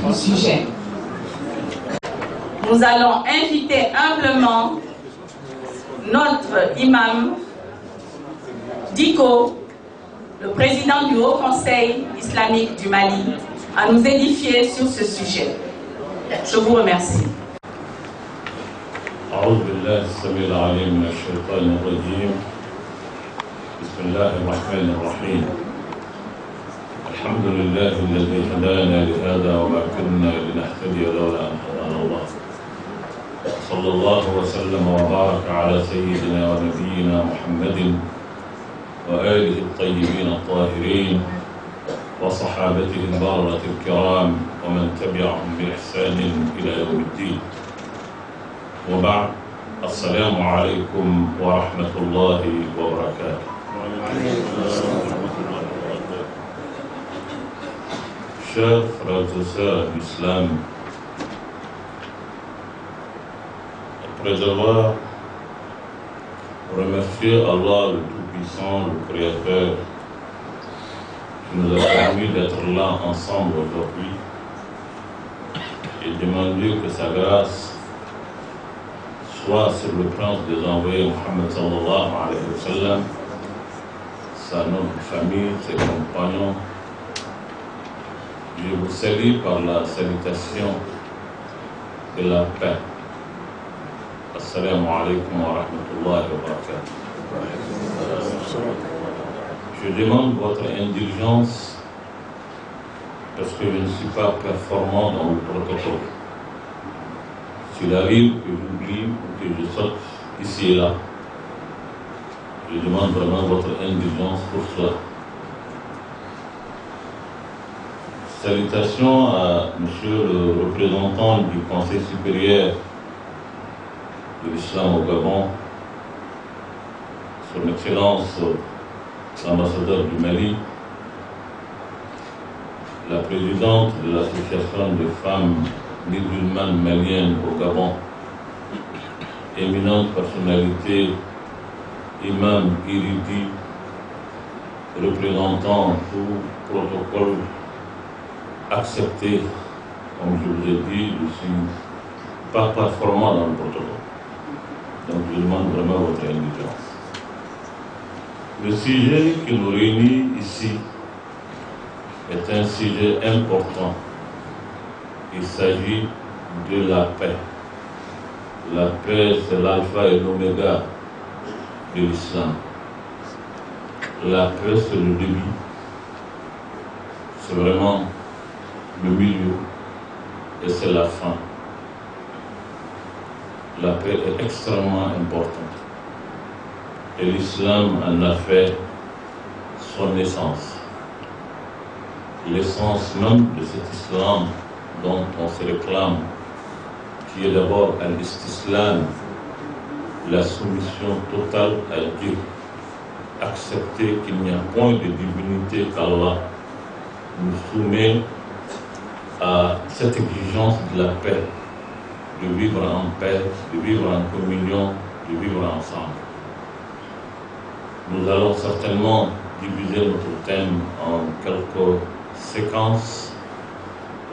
du sujet. Nous allons inviter humblement notre imam Diko, le président du Haut Conseil islamique du Mali, à nous édifier sur ce sujet. Je vous remercie. أعوذ بالله السميع العليم من الشيطان الرجيم. بسم الله الرحمن الرحيم. الحمد لله الذي هدانا لهذا وما كنا لنهتدي لولا أن هدانا الله. صلى الله وسلم وبارك على سيدنا ونبينا محمد وآله الطيبين الطاهرين وصحابته البررة الكرام ومن تبعهم بإحسان إلى يوم الدين. وبعد، السلام عليكم ورحمة الله وبركاته. Chers frères et sœurs d'Islam, après avoir remercié Allah le Tout-Puissant, le Créateur, qui nous a permis d'être là ensemble aujourd'hui, et demander que sa grâce soit sur le prince des envoyés Mohammed sallallahu alayhi wa sallam, sa noble famille, ses compagnons. Je vous salue par la salutation de la paix. Assalamu alaikum wa rahmatullahi wa barakatuh. Je demande votre indulgence parce que je ne suis pas performant dans le protocole. S'il arrive que j'oublie ou que je saute ici et là, je demande vraiment votre indulgence pour cela. Salutations à monsieur le représentant du Conseil supérieur de l'Islam au Gabon, son Excellence l'ambassadeur du Mali, la présidente de l'association des femmes musulmanes maliennes au Gabon, éminente personnalité, imam érudit, représentant tout protocole accepté. Comme je vous ai dit, je ne suis pas performant dans le protocole. Donc je demande vraiment votre indulgence. Le sujet qui nous réunit ici est un sujet important. Il s'agit de la paix. La paix, c'est l'alpha et l'oméga de l'islam. La paix, c'est le début. C'est vraiment le milieu. Et c'est la fin. La paix est extrêmement importante. Et l'islam en a fait son essence. L'essence même de cet islam dont on se réclame, qui est d'abord al-istislam, la soumission totale à Dieu, accepter qu'il n'y a point de divinité qu'Allah, nous soumet à cette exigence de la paix, de vivre en paix, de vivre en communion, de vivre ensemble. Nous allons certainement diviser notre thème en quelques séquences.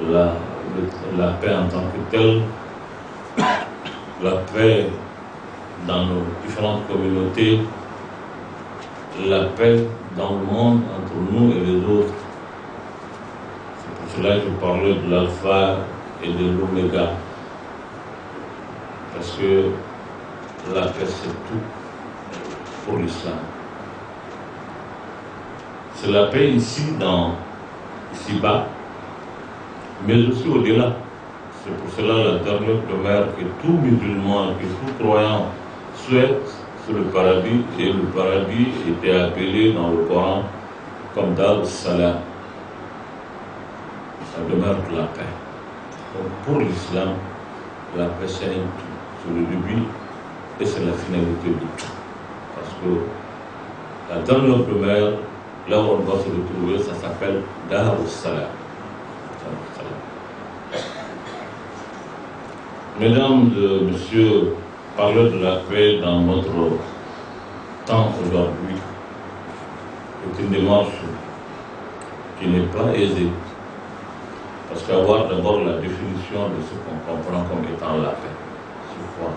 La paix en tant que telle, la paix dans nos différentes communautés, la paix dans le monde entre nous et les autres. C'est pour cela que je parlais de l'alpha et de l'oméga. Parce que la paix, c'est tout pour l'islam. C'est la paix ici-bas, mais aussi au-delà. C'est pour cela la dernière primaire que tout musulman, que tout croyant souhaite, c'est le paradis, et le paradis était appelé dans le Coran comme Dar al-Salam. Ça demeure de la paix. Donc pour l'islam, la paix c'est un tout. C'est le début et c'est la finalité de tout. Parce que la dernière primaire, là où on va se retrouver, ça s'appelle Dar al-Salam. Mesdames et messieurs, parler de la paix dans notre temps aujourd'hui est une démarche qui n'est pas aisée. Parce qu'avoir d'abord la définition de ce qu'on comprend comme étant la paix. C'est quoi?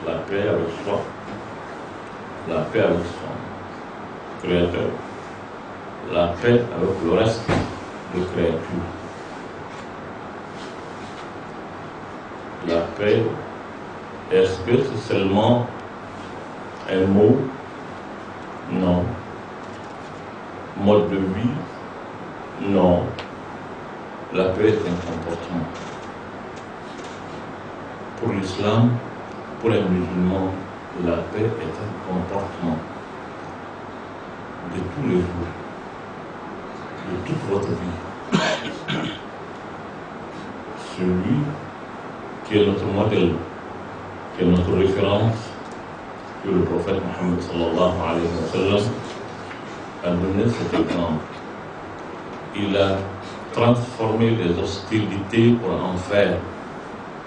La paix avec soi, la paix avec son Créateur, la paix avec le reste de créatures. La paix, est-ce que c'est seulement un mot? Non. Mode de vie? Non. La paix est un comportement. Pour l'islam, pour les musulmans, la paix est un comportement de tous les jours, de toute votre vie. Celui qui est notre modèle, qui est notre référence, que le prophète Mohammed sallallahu alayhi wa sallam a donné cet exemple. Il a transformé les hostilités pour en faire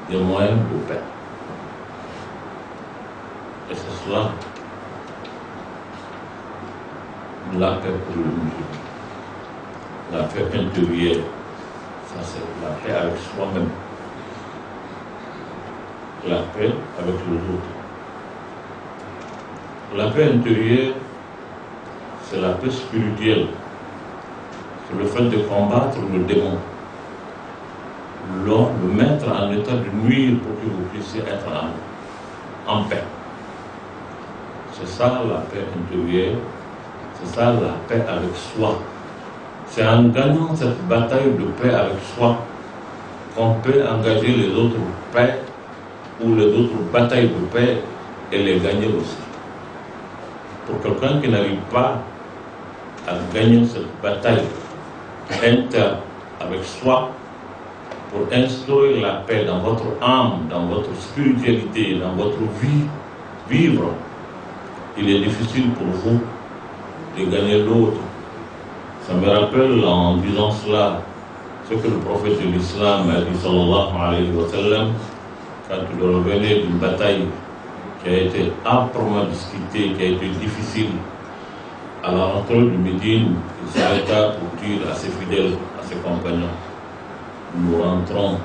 des moyens de paix. Et c'est cela la paix pour le musulman. La paix intérieure, ça c'est la paix avec soi-même. La paix avec les autres. La paix intérieure, c'est la paix spirituelle. C'est le fait de combattre le démon. Le mettre en état de nuire pour que vous puissiez être en paix. C'est ça la paix intérieure. C'est ça la paix avec soi. C'est en gagnant cette bataille de paix avec soi qu'on peut engager les autres paix ou les autres batailles de paix et les gagner aussi. Pour quelqu'un qui n'arrive pas à gagner cette bataille interne avec soi, pour instaurer la paix dans votre âme, dans votre spiritualité, dans votre vie, vivre, il est difficile pour vous de gagner l'autre. Ça me rappelle en disant cela, ce que le prophète de l'islam a dit sallallahu alayhi wa sallam, quand il revenait d'une bataille qui a été âprement discutée, qui a été difficile. À la rentrée du Médine, il s'arrêta pour dire à ses fidèles, à ses compagnons, nous rentrons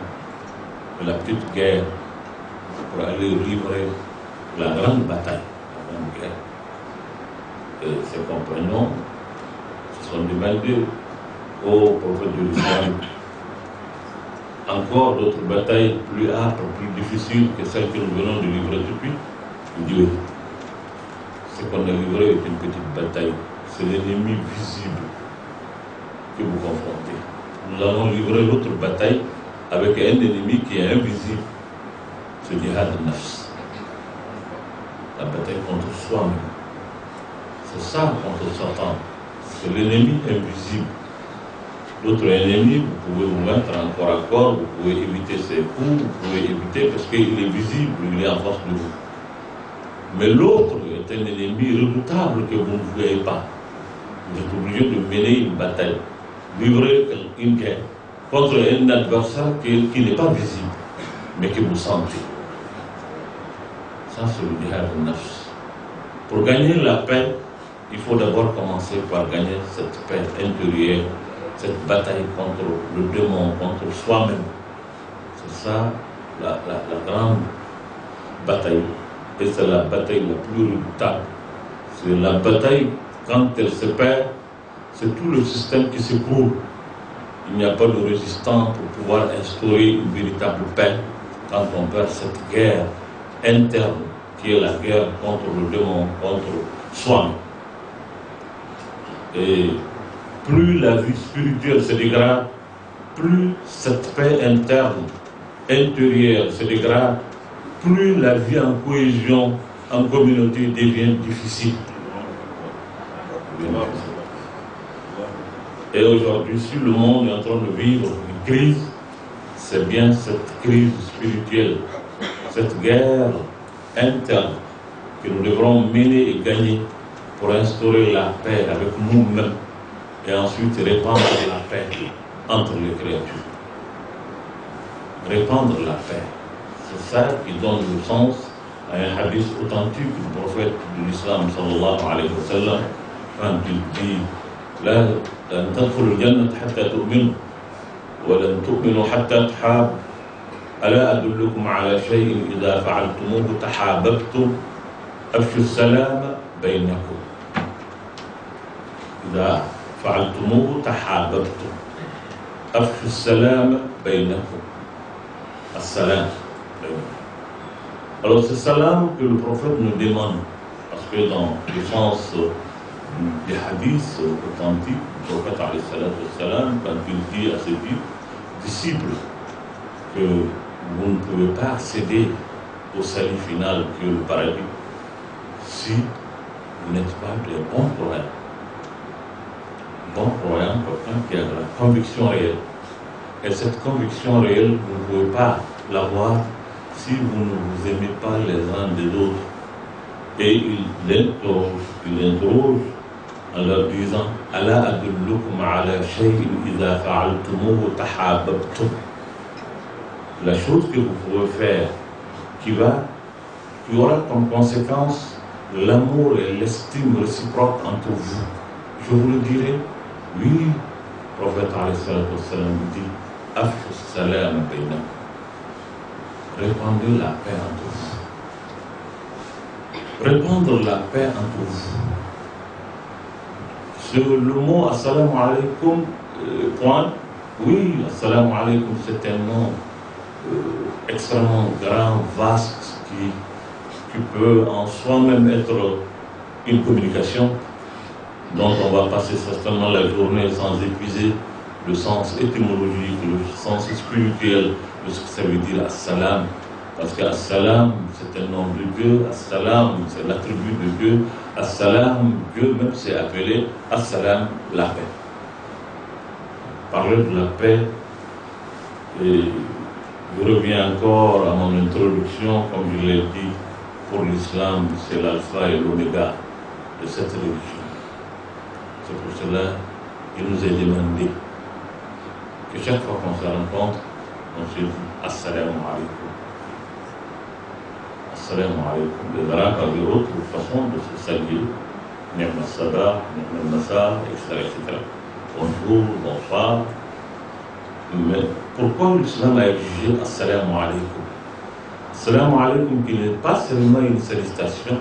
de la petite guerre pour aller livrer la grande bataille, la grande guerre. Et ses compagnons se sont demandés au prophète de l'islam encore d'autres batailles plus âpres, plus difficiles que celles que nous venons de livrer depuis. Il dit oui. Ce qu'on a livré est une petite bataille. C'est l'ennemi visible que vous confrontez. Nous allons livrer l'autre bataille avec un ennemi qui est invisible. C'est le jihad nafs. La bataille contre soi-même. C'est ça contre Satan. C'est l'ennemi invisible. L'autre ennemi, vous pouvez vous mettre en corps à corps, vous pouvez éviter ses coups, vous pouvez éviter parce qu'il est visible, il est en face de vous. Mais l'autre est un ennemi redoutable que vous ne voyez pas. Vous êtes obligé de mener une bataille, livrer une guerre contre un adversaire qui n'est pas visible, mais que vous sentez. Ça, c'est le jihad nafs. Pour gagner la paix, il faut d'abord commencer par gagner cette paix intérieure, cette bataille contre le démon, contre soi-même. C'est ça la grande bataille. Et c'est la bataille la plus redoutable. C'est la bataille, quand elle se perd, c'est tout le système qui s'écroule. Il n'y a pas de résistant pour pouvoir instaurer une véritable paix quand on perd cette guerre interne qui est la guerre contre le démon, contre soi. Et plus la vie spirituelle se dégrade, plus cette paix interne, intérieure se dégrade, plus la vie en cohésion, en communauté devient difficile. Et aujourd'hui, si le monde est en train de vivre une crise, c'est bien cette crise spirituelle, cette guerre interne que nous devrons mener et gagner pour instaurer la paix avec nous-mêmes et ensuite répandre la paix entre les créatures. Répandre la paix. C'est ça qui donne le sens à un hadith authentique du prophète de l'islam sallallahu alayhi wa sallam quand il dit لن تدخلوا الجنة حتى تؤمنوا ولن تؤمنوا حتى تحابوا ألا أدلكم على شيء إذا فعلتموه تحاببتم أفشوا السلام بينكم إذا فعلتموه تحاببتم أفشوا السلام بينكم السلام بينكم. Alors c'est salam que le prophète nous demande, parce que dans le sens des hadiths authentiques, le prophète alayhi salam, quand il dit à ses disciples que vous ne pouvez pas accéder au salut final que le paradis si vous n'êtes pas des bons croyants. Bon croyant, quelqu'un qui a de la conviction réelle. Et cette conviction réelle, vous ne pouvez pas l'avoir si vous ne vous aimez pas les uns des autres. Et il interroge en leur disant Ala adullukum ala shay'in idha fa'altumuhu tahabbtum. La chose que vous pouvez faire qui aura comme conséquence l'amour et l'estime réciproque entre vous. Je vous le dirai. Oui, le prophète alayhi salam dit Afshu salam bainakum. Répandez la paix entre vous. Répandre la paix entre vous. Sur le mot assalamu alaikum, point, oui, assalamu alaikum, c'est un nom extrêmement grand, vaste, qui peut en soi-même être une communication dont on va passer certainement la journée sans épuiser le sens étymologique, le sens spirituel de ce que ça veut dire As-Salam. Parce que As-Salam, c'est un nom de Dieu, As-Salam, c'est l'attribut de Dieu, As-Salam, Dieu même s'est appelé As-Salam, la paix. Parler de la paix, et je reviens encore à mon introduction, comme je l'ai dit, pour l'islam, c'est l'alpha et l'oméga de cette religion. C'est pour cela qu'il nous est demandé que chaque fois qu'on se rencontre, on se dit Assalamu alaikum. Assalamu alaikum. Les Arabes avaient autre façon de se saluer. Ni'ma sabah, ni'ma masa, etc. Bonjour, bonsoir. Mais pourquoi l'islam a exigé Assalamu alaikum? Assalamu alaikum, qui n'est pas seulement une salutation,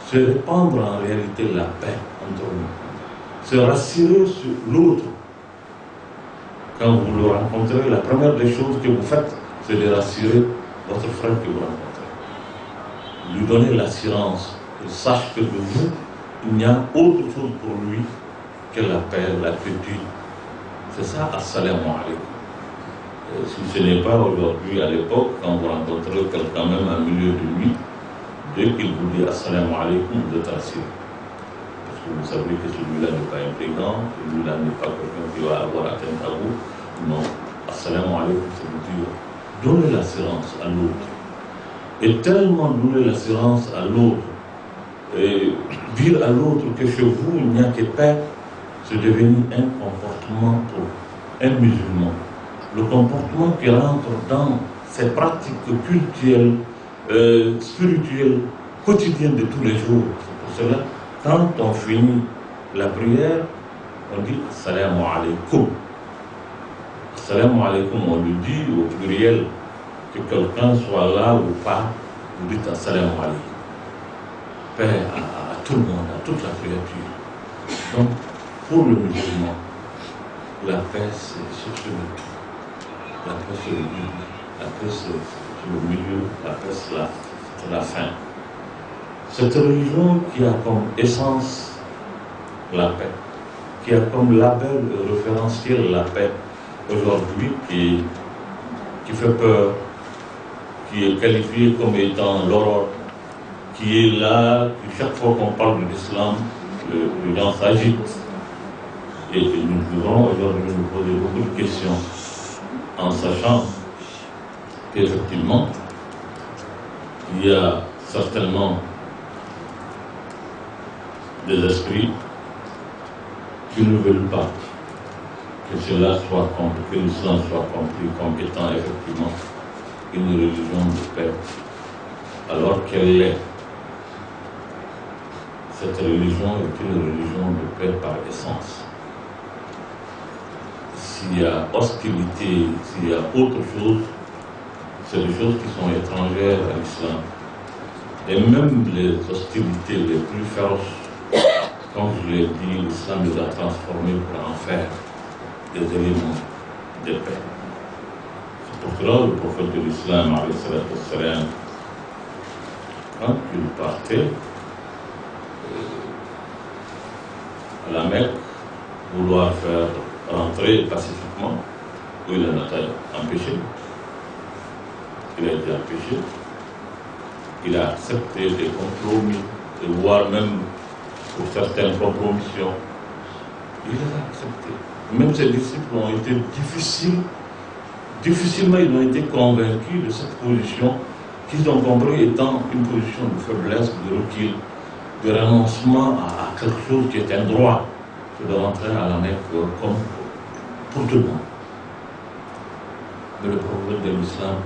c'est répandre en réalité la paix entre nous. Se rassurer sur l'autre. Quand vous le rencontrez, la première des choses que vous faites, c'est de rassurer votre frère que vous rencontrez. Lui donner l'assurance, qu'il sache que de vous, il n'y a autre chose pour lui que la paix, la quiétude. C'est ça, assalamu alaikum. Si ce n'est pas aujourd'hui, à l'époque, quand vous rencontrez quelqu'un même en milieu de nuit, dès qu'il vous dit assalamu alaikum, vous êtes rassuré. Vous savez que celui-là n'est pas intrigant, celui-là n'est pas quelqu'un qui va avoir atteinte à vous. Non, assalamu alaikum, ça veut dire donner l'assurance à l'autre. Et tellement donner l'assurance à l'autre, et dire à l'autre que chez vous il n'y a que paix, c'est devenu un comportement pour un musulman. Le comportement qui rentre dans ces pratiques culturelles, spirituelles, quotidiennes de tous les jours. C'est pour cela, quand on finit la prière, on dit Assalamu alaikum. Assalamu alaikum, on lui dit au pluriel, que quelqu'un soit là ou pas, vous dites Assalamu alaikum. Paix à tout le monde, à toute la créature. Donc, pour le musulman, la paix c'est sur le milieu. La paix c'est le milieu. La paix c'est le milieu. La paix c'est la fin. Cette religion qui a comme essence la paix, qui a comme label référentiel la paix, aujourd'hui, qui fait peur, qui est qualifié comme étant l'horreur, qui est là, chaque fois qu'on parle de l'islam, les gens s'agitent. Et nous pouvons aujourd'hui nous poser beaucoup de questions, en sachant qu'effectivement, il y a certainement des esprits qui ne veulent pas que cela soit compris, que l'islam soit compris comme étant effectivement une religion de paix, alors qu'elle est. Cette religion est une religion de paix par essence. s'il y a hostilité, s'il y a autre chose, c'est des choses qui sont étrangères à l'islam. Et même les hostilités les plus féroces, comme je l'ai dit, l'islam les a transformées pour en faire des éléments de paix. C'est pour cela le prophète de l'islam, quand il partait à la Mecque, vouloir faire rentrer pacifiquement, où il en a été empêché. Il a été empêché. Il a accepté des compromis, et voire même pour certaines compromissions. Il les a acceptés. Même ses disciples ont été difficilement ils ont été convaincus de cette position qu'ils ont compris étant une position de faiblesse, de recul, de renoncement à quelque chose qui est un droit, de rentrer à la Mecque comme pour tout le monde. Mais le prophète de l'islam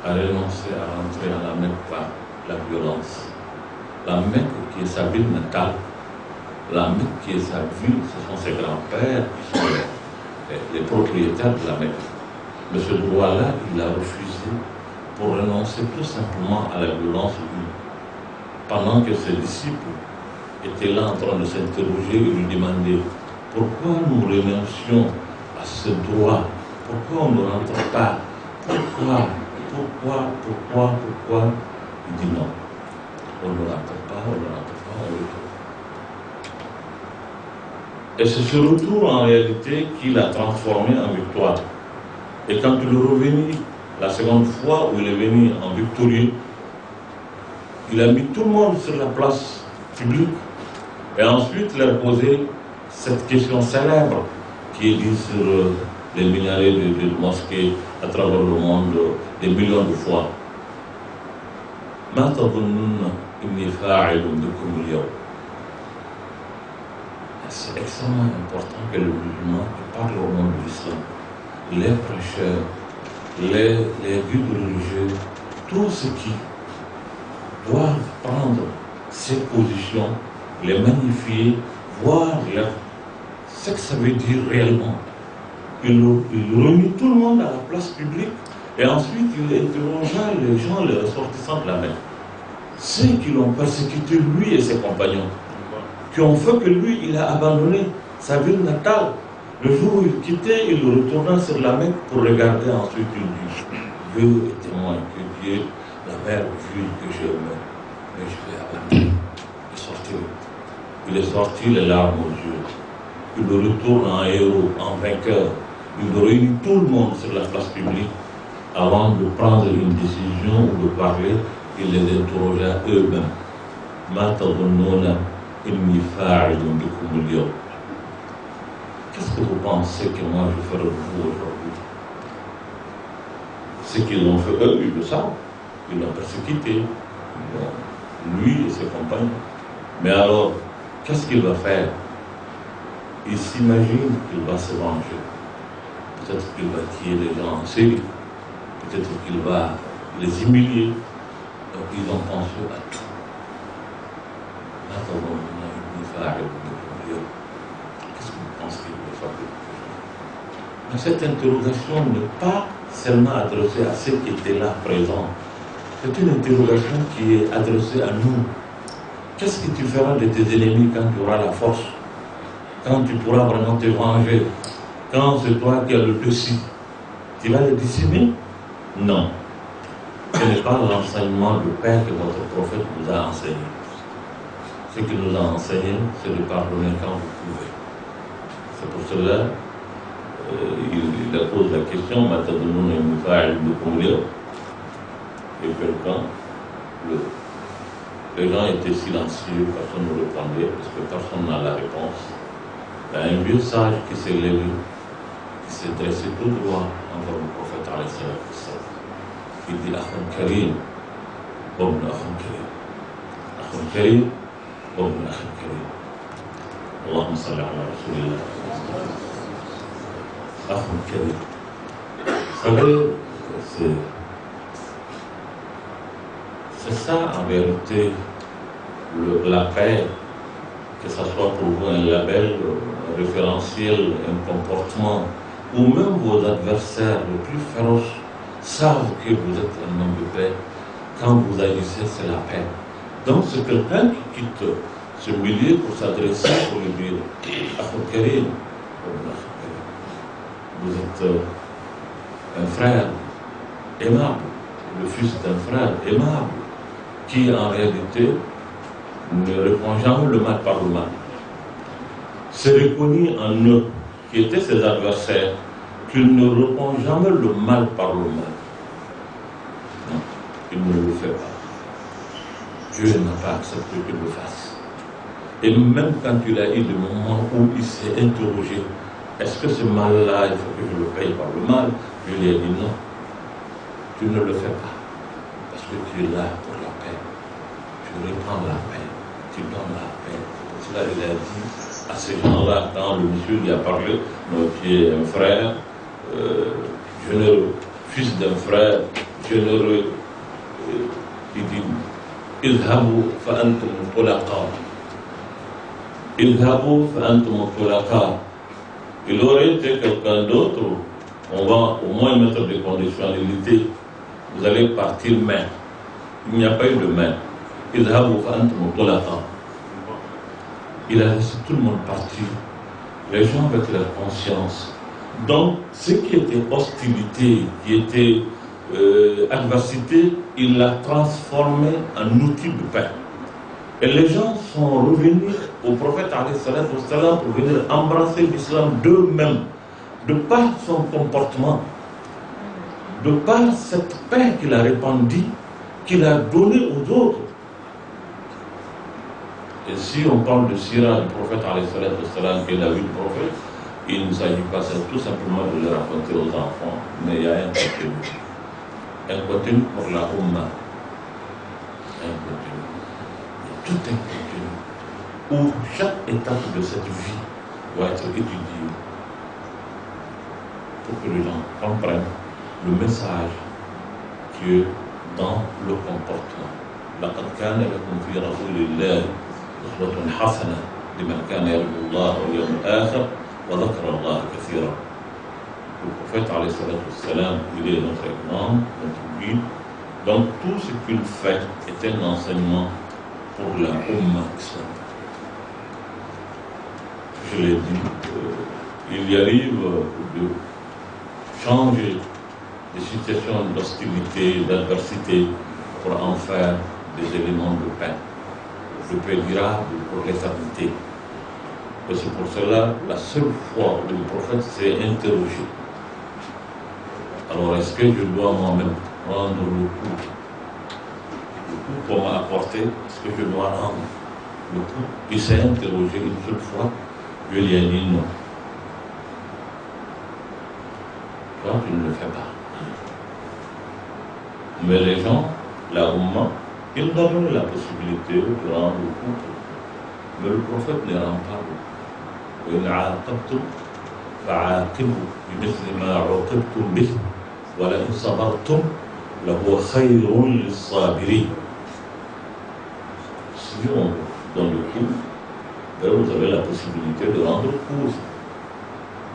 a renoncé à rentrer à la Mecque par la violence. La Mecque qui est sa ville natale, la Mecque qui est sa ville, ce sont ses grands-pères qui sont les propriétaires de la Mecque. Mais ce droit-là, il a refusé pour renoncer tout simplement à la violence pendant que ses disciples étaient là en train de s'interroger et lui demander pourquoi nous renoncions à ce droit, pourquoi on ne rentre pas, pourquoi. Il dit non, on ne rentre pas, on retourne. Et c'est ce retour en réalité qui l'a transformé en victoire. Et quand il est revenu, la seconde fois où il est venu en victorieux, il a mis tout le monde sur la place publique et ensuite il a posé cette question célèbre qui est dit sur les minarets de mosquées à travers le monde des millions de fois. C'est extrêmement important que le musulman parle au nom de l'islam. Les prêcheurs, les guides religieux, tous ceux qui doivent prendre ces positions, les magnifier, voir ce que ça veut dire réellement. Il remit tout le monde à la place publique et ensuite il interrogea les gens, les ressortissants de la Mecque. Ceux qui l'ont persécuté, lui et ses compagnons, qui ont fait que lui, il a abandonné sa ville natale. Le jour où il quittait, il retourna sur la Mecque pour regarder ensuite, il dit, Dieu est témoin que Dieu, la mère ville que j'aime, mais je vais abandonner. Il est sorti les larmes aux yeux. Il retourne en héros, en vainqueur. Il réunit tout le monde sur la place publique avant de prendre une décision ou de parler. Il les interrogea eux-mêmes. Qu'est-ce que vous pensez que moi je ferai de vous aujourd'hui? Ce qu'ils ont fait eux, ils le savent. Ils l'ont persécuté. Lui et ses compagnons. Mais alors, qu'est-ce qu'il va faire? Il s'imagine qu'il va se venger. Peut-être qu'il va tuer les gens en série. Peut-être qu'il va les humilier. Donc ils ont pensé à tout. Qu'est-ce que vous pensez qu'il va faire? Mais cette interrogation n'est pas seulement adressée à ceux qui étaient là présents. C'est une interrogation qui est adressée à nous. Qu'est-ce que tu feras de tes ennemis quand tu auras la force? Quand tu pourras vraiment te venger? Quand c'est toi qui as le dessus? Tu vas les décimer? Non. Ce n'est pas l'enseignement du Père que votre prophète nous a enseigné. Ce qu'il nous a enseigné, c'est de pardonner quand vous pouvez. C'est pour cela il pose la question, et quelqu'un, les gens étaient silencieux, personne ne répondait, parce que personne n'a la réponse. Il y a un vieux sage qui s'est levé, qui s'est dressé tout droit envers le prophète alayhi salam. Il dit Akhun Karim, Ibn Akhun Karim. Akhun Karim, Ibn Akhun Karim. Allahumma salli ala Rasulillah. Akhun Karim. Vous savez, c'est ça en vérité la paix, que ce soit pour vous un label, référentiel, un comportement, ou même vos adversaires les plus féroces savent que vous êtes un homme de paix. Quand vous agissez, c'est la paix. Donc c'est quelqu'un qui quitte ce milieu pour s'adresser, pour lui dire Akhou Karim, vous êtes un frère aimable, le fils d'un frère aimable, qui en réalité ne répond jamais le mal par le mal. C'est reconnu en eux, qui étaient ses adversaires, qu'il ne répond jamais le mal par le mal. Non, il ne le fait pas. Dieu n'a pas accepté qu'il le fasse. Et même quand il a eu des moments où il s'est interrogé, est-ce que ce mal-là, il faut que je le paye par le mal? Je lui ai dit non, tu ne le fais pas. Parce que tu es là pour la paix. Tu reprends la paix, tu donnes la paix. Pour cela, il a dit à ces gens-là, quand le monsieur lui a parlé, tu es un frère, généreux, fils d'un frère, généreux, il dit Idhabu fa'antum tulaqa. Idhabu fa'antum tulaqa. Il aurait été quelqu'un d'autre, on va au moins mettre des conditionnalités. Vous allez partir main. Il n'y a pas eu de main. Idhabu fa'antum tulaqa. Il a laissé tout le monde partir. Les gens avec leur conscience. Donc, ce qui était hostilité, qui était adversité, il l'a transformé en outil de paix. Et les gens sont revenus au prophète pour venir embrasser l'islam d'eux-mêmes, de par son comportement, de par cette paix qu'il a répandue, qu'il a donnée aux autres. Et si on parle de Sira du prophète, qui est la vie du prophète, il ne s'agit pas tout simplement de le raconter aux enfants, mais il y a un contenu. Un contenu pour la Ummah. Un contenu. Tout un contenu où chaque étape de cette vie doit être étudiée pour que les gens comprennent le message qui est dans le comportement. لقد كان لكم في رسول الله أسوة حسنة لمن كان يرجو الله واليوم الآخر وذكر الله كثيرا. Le prophète alayhi salatu wassalam, il est notre exemple, notre guide. Donc tout ce qu'il fait est un enseignement pour la Ummah islamique. Je l'ai dit, il y arrive de changer des situations d'hostilité, d'adversité pour en faire des éléments de paix durable pour l'éternité. Et c'est pour cela, la seule fois où le prophète s'est interrogé. Alors, est-ce que je dois moi-même prendre le coup qu'on m'a apporté? Est-ce que je dois rendre le coup? Il s'est interrogé une seule fois, je lui ai dit non. Toi, tu ne le fais pas. Mais les gens, la Ummah, ils nous donnent la possibilité de rendre le coup. Mais le prophète ne rend pas le coup. وإن عاقبتم فعاقبوا بمثل ما عوقبتم به ولئن صبرتم لهو خير للصابرين. Si on donne le coup, vous avez la possibilité de rendre court.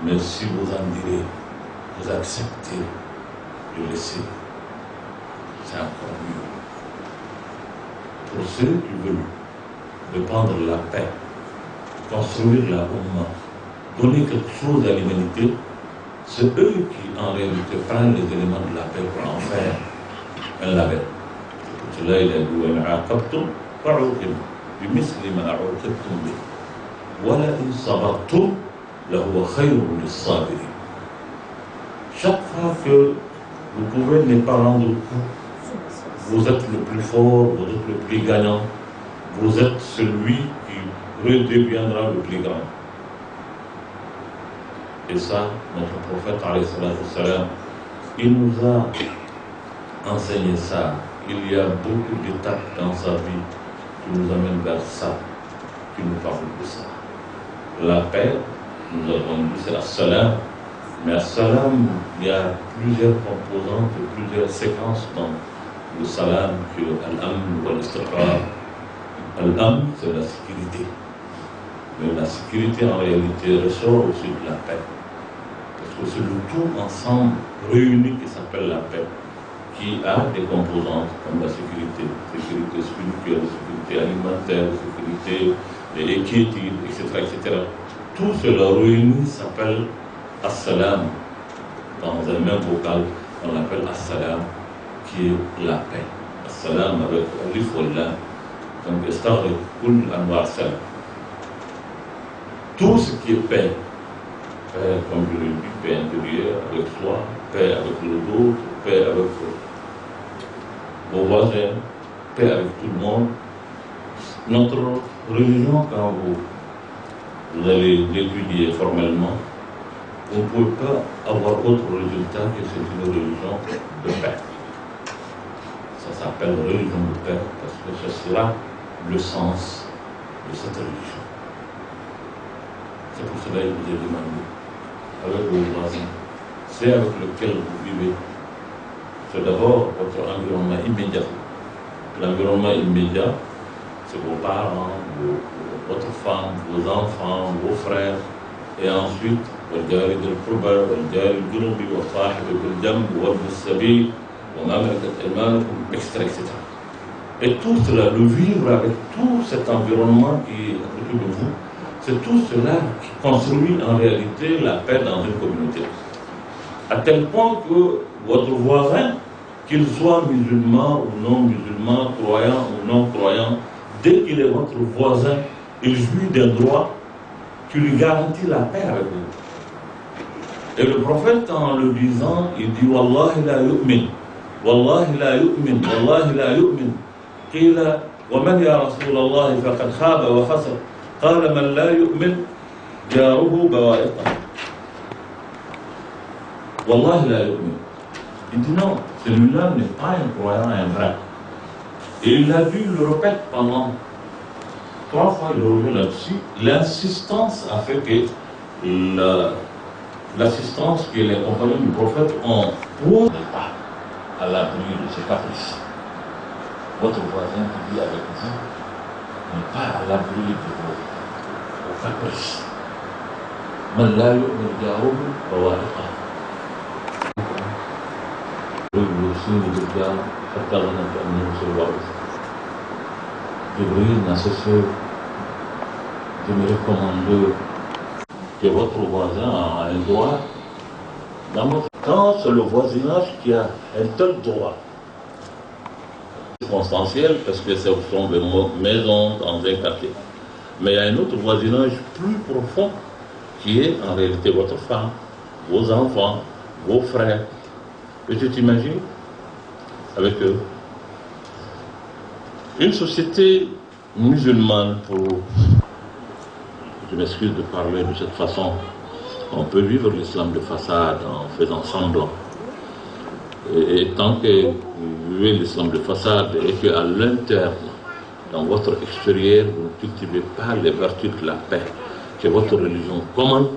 Mais si vous en direz, vous acceptez de laisser, c'est encore mieux. Pour ceux qui veulent répandre la paix, construire la Ummah, donner quelque chose à l'humanité, c'est eux qui en réalité prennent les éléments de la paix pour en faire un label. Pour cela il a dit وَإِنْ عَاقَبْتُمْ فَعُوقِبُوا بِمِثْلِ مَا عُوقِبْتُمْ بِهِ وَلَئِنْ صَبَرْتُمْ لَهُوَ خَيْرٌ لِلصَّابِرِينَ. Chaque fois que vous pouvez ne pas rendre coup, vous êtes le plus fort, vous êtes le plus gagnant, vous êtes celui qui redeviendra le plus grand. Et ça, notre prophète, alayhi salam, il nous a enseigné ça. Il y a beaucoup d'étapes dans sa vie qui nous amènent vers ça, qui nous parlent de ça. La paix, nous avons dit, c'est as-salam. Mais as-salam, il y a plusieurs composantes, plusieurs séquences dans le salam, que al-amn ou al-istiqrar. Al-amn, c'est la sécurité. Mais la sécurité, en réalité, ressort aussi de la paix. Parce que c'est le tout ensemble réuni qui s'appelle la paix, qui a des composantes comme la sécurité spirituelle, sécurité alimentaire, sécurité équitable, etc. Tout cela réuni s'appelle As-Salam. Dans un même vocal, on l'appelle As-Salam, qui est la paix. As-Salam avec Alif Wallah. Donc, Estaghrib Kull Anwar Salam. Tout ce qui est paix, comme je l'ai dit, paix intérieure avec soi, paix avec les autres, paix avec vos voisins, paix avec tout le monde. Notre religion, quand vous allez l'étudier formellement, vous ne pouvez pas avoir autre résultat que c'est une religion de paix. Ça s'appelle religion de paix parce que c'est cela le sens de cette religion. C'est pour cela que je vous ai demandé, avec vos voisins, c'est avec lequel vous vivez. C'est d'abord votre environnement immédiat. L'environnement immédiat, c'est vos parents, votre femme, vos enfants, vos frères, et ensuite, والجار ذي القربى والجار الجنوب والصاحب بالجنب وابن السبيل وما ملكت ايمانكم, etc. Et tout cela, le vivre avec tout cet environnement qui est autour de vous, c'est tout cela qui construit en réalité la paix dans une communauté. À tel point que votre voisin, qu'il soit musulman ou non musulman, croyant ou non croyant, dès qu'il est votre voisin, il jouit d'un droit qui lui garantit la paix avec vous. Et le prophète, en le disant, il dit Wallahi la yu'min, Wallahi la yu'min, Wallahi la yu'min. Qila, wa man ya Rasulallah faqad khaba wa khasar. Qala man la yu'min, jaruhu bawa'iqa. Wallahi la yu'min. Il dit non, celui-là n'est pas un croyant, un vrai. Et il a dû le répéter pendant 3 fois, il revient là-dessus. L'insistance a fait que l'assistance que les compagnons du prophète ont pour ne pas à l'abri de ses caprices. Votre voisin qui vit avec vous n'est pas à l'abri de vos caprices. Man la yu'min jaruhu bawa'iqa. Jibril n'a cessé de me recommander que votre voisin a un droit. Quand c'est le voisinage qui a un tel droit, circonstanciel, parce que ce sont des maisons dans un quartier. Mais il y a un autre voisinage plus profond qui est en réalité votre femme, vos enfants, vos frères. Et tu t'imagines avec eux. Une société musulmane, je m'excuse de parler de cette façon, on peut vivre l'islam de façade en faisant semblant. Et tant que vous vivez l'islam de façade et qu'à l'interne, dans votre extérieur, vous ne cultivez pas les vertus de la paix que votre religion commande,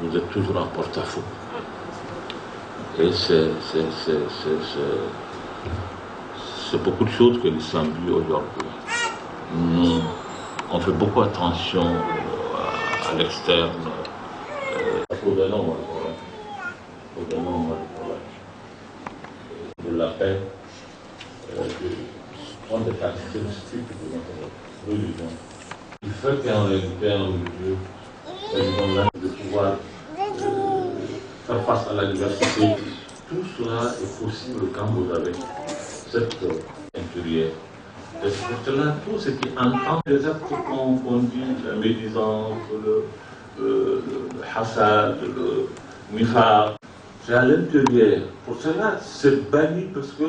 vous êtes toujours en porte-à-faux. Et c'est beaucoup de choses que l'islam vit aujourd'hui. Nous, on fait beaucoup attention à l'externe. De la paix, sont des caractéristiques de notre religion. Il fait qu'en réalité, un religieux, de pouvoir faire face à la diversité. Tout cela est possible quand vous avez cette intérieure. Et c'est pour cela, tout ce qui entend les actes qu'on dit, la médisance, le hassad, le nifaq, c'est à l'intérieur. Pour cela, c'est banni parce que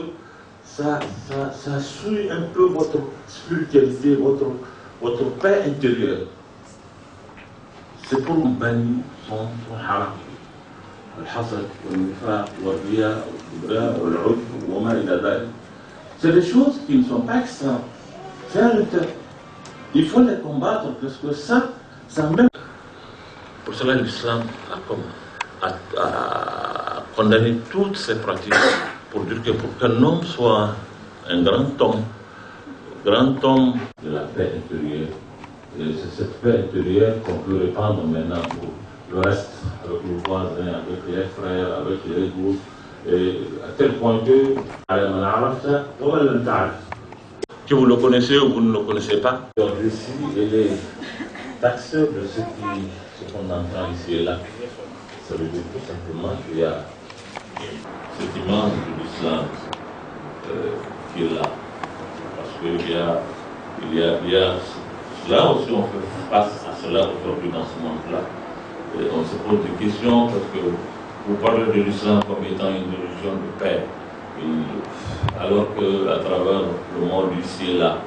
ça souille un peu votre spiritualité, votre paix intérieure. C'est pour bannir son haram. الحسد والنفاق والرياء والكبراء والعجب وما إلى ذلك. C'est des choses qui ne sont pas extrêmes. C'est à l'intérieur. Il faut les combattre parce que ça même. Pour cela, l'islam a condamné toutes ces pratiques pour dire que pour qu'un homme soit un grand homme de la paix intérieure, c'est cette paix intérieure qu'on peut répandre maintenant pour le reste, avec nos voisins, avec les frères, avec les gosses, et à tel point que vous le connaissez ou vous ne le connaissez pas. Ici, il est taxeur de ce qu'on entend ici et là. Ça veut dire tout simplement qu'il y a cette image de l'islam qui est là. Parce qu'il y a là aussi on fait face à cela aujourd'hui dans ce monde-là. On se pose des questions parce que vous parlez de l'islam comme étant une religion de paix. Alors qu'à travers le monde ici et là,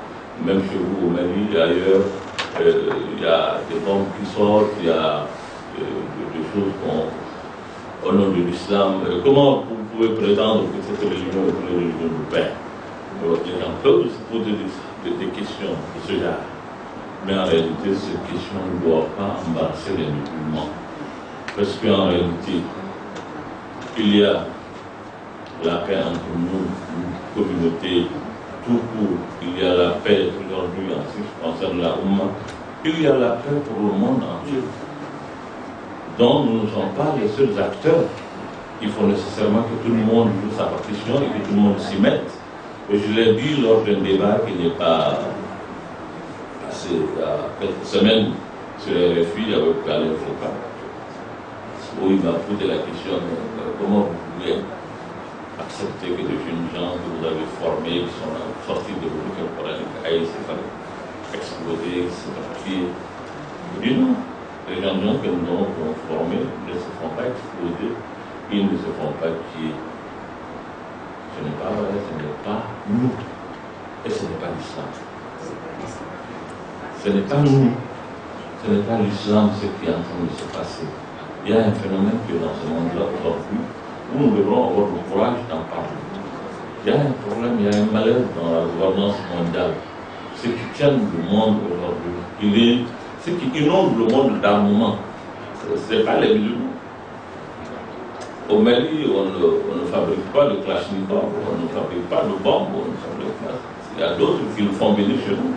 même chez vous au Mali et ailleurs, il y a des bombes qui sortent, il y a des choses au nom de l'islam. Comment vous pouvez prétendre que cette religion est une religion de paix? Les gens peuvent se poser des questions de ce genre. Mais en réalité, ces questions ne doivent pas embarrasser les musulmans. Parce qu'en réalité, il y a la paix entre nous, une communauté, tout court. Il y a la paix aujourd'hui en ce qui concerne la Oumma. Il y a la paix pour le monde entier. Donc nous ne sommes pas les seuls acteurs. Il faut nécessairement que tout le monde joue sa partition et que tout le monde s'y mette. Et je l'ai dit lors d'un débat qui n'est pas passé il y a quelques semaines sur RFI avec Alain Foucault, où il m'a posé la question comment vous pouvez accepter que des jeunes gens que vous avez formés, qui sont sortis de l'école coranique, aillent se faire exploser, se faire tuer. Je dis non, les gens que nous avons formés ne se font pas exploser, ils ne se font pas tuer. Ce n'est pas vrai, ce n'est pas nous. Et ce n'est pas l'islam. Ce n'est pas nous. Ce n'est pas l'islam ce qui est en train de se passer. Il y a un phénomène qui est dans ce monde-là aujourd'hui où nous devons avoir le courage d'en parler. Il y a un problème, il y a un malheur dans la gouvernance mondiale. Ce qui tient le monde aujourd'hui, ce qui inonde le monde d'armement, ce n'est pas les musulmans. Au Mali, on ne fabrique pas de Kalachnikov, on ne fabrique pas de bombes, on ne fabrique pas. Il y a d'autres qui le font venir chez nous.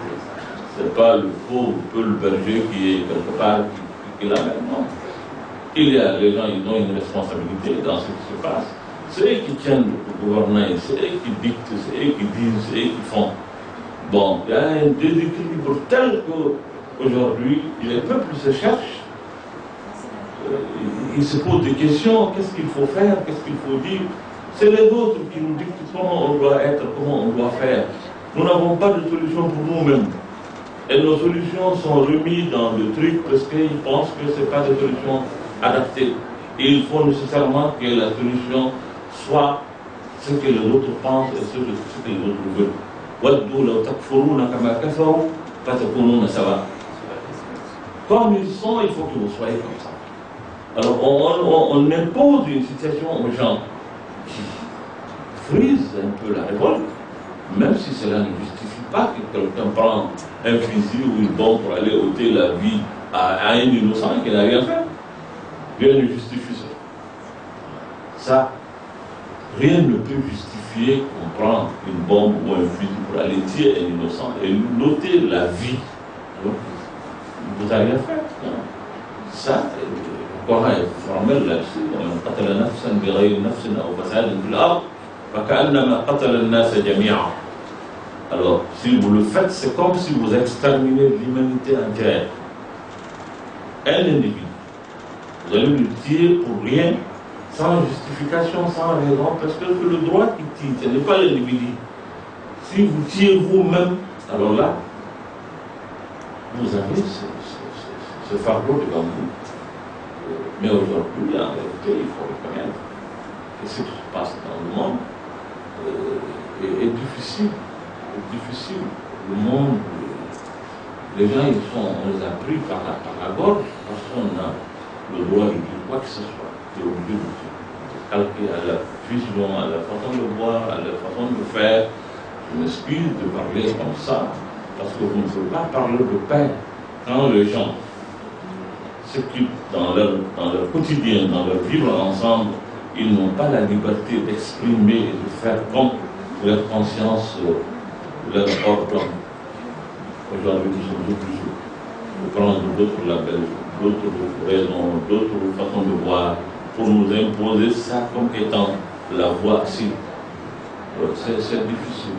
Ce n'est pas le pauvre Paul Berger qui est quelque part qui l'amène, non. Il y a les gens, ils ont une responsabilité dans ce qui se passe. C'est eux qui tiennent le gouvernement, c'est eux qui dictent, c'est eux qui disent, c'est eux qui font. Bon, il y a un déséquilibre tel qu'aujourd'hui, les peuples se cherchent. Ils se posent des questions, qu'est-ce qu'il faut faire, qu'est-ce qu'il faut dire. C'est les autres qui nous dictent comment on doit être, comment on doit faire. Nous n'avons pas de solution pour nous-mêmes. Et nos solutions sont remises dans le truc parce qu'ils pensent que ce n'est pas des solutions adaptées. Et il faut nécessairement que la solution soit ce que les autres pensent et ce que les autres veulent. Comme ils sont, il faut que vous soyez comme ça. Alors on impose une situation aux gens qui frisent un peu la révolte, même si cela ne justifie pas que quelqu'un prend un fusil ou une bombe pour aller ôter la vie à un innocent qui n'a rien fait. Rien ne justifie ça. Ça, rien ne peut justifier qu'on prenne une bombe ou un fusil pour aller tuer un innocent et noter la vie. Alors, vous n'avez rien fait. Non. Ça, le Coran est formel là-dessus. Alors, si vous le faites, c'est comme si vous exterminez l'humanité entière. Un individu, vous allez le tuer pour rien, sans justification, sans raison, parce que c'est le droit qui tire, ce n'est pas l'individu. Si vous tirez vous-même, alors là, vous avez ce fardeau devant vous. Mais aujourd'hui, en réalité, il faut reconnaître que ce qui se passe dans le monde est difficile. Difficile. Le monde, les gens, on les a pris par la gorge parce qu'on a le droit de dire quoi que ce soit. C'est obligé de calquer à la vision, à la façon de voir, à la façon de faire. Je m'excuse de parler comme ça parce que vous ne pouvez pas parler de paix quand les gens dans leur quotidien, dans leur vivre ensemble, ils n'ont pas la liberté d'exprimer et de faire comme leur conscience leur ordre. Aujourd'hui, nous sommes obligés prendre d'autres labels, d'autres raisons, d'autres façons de voir pour nous imposer ça comme étant la voie si. C'est difficile.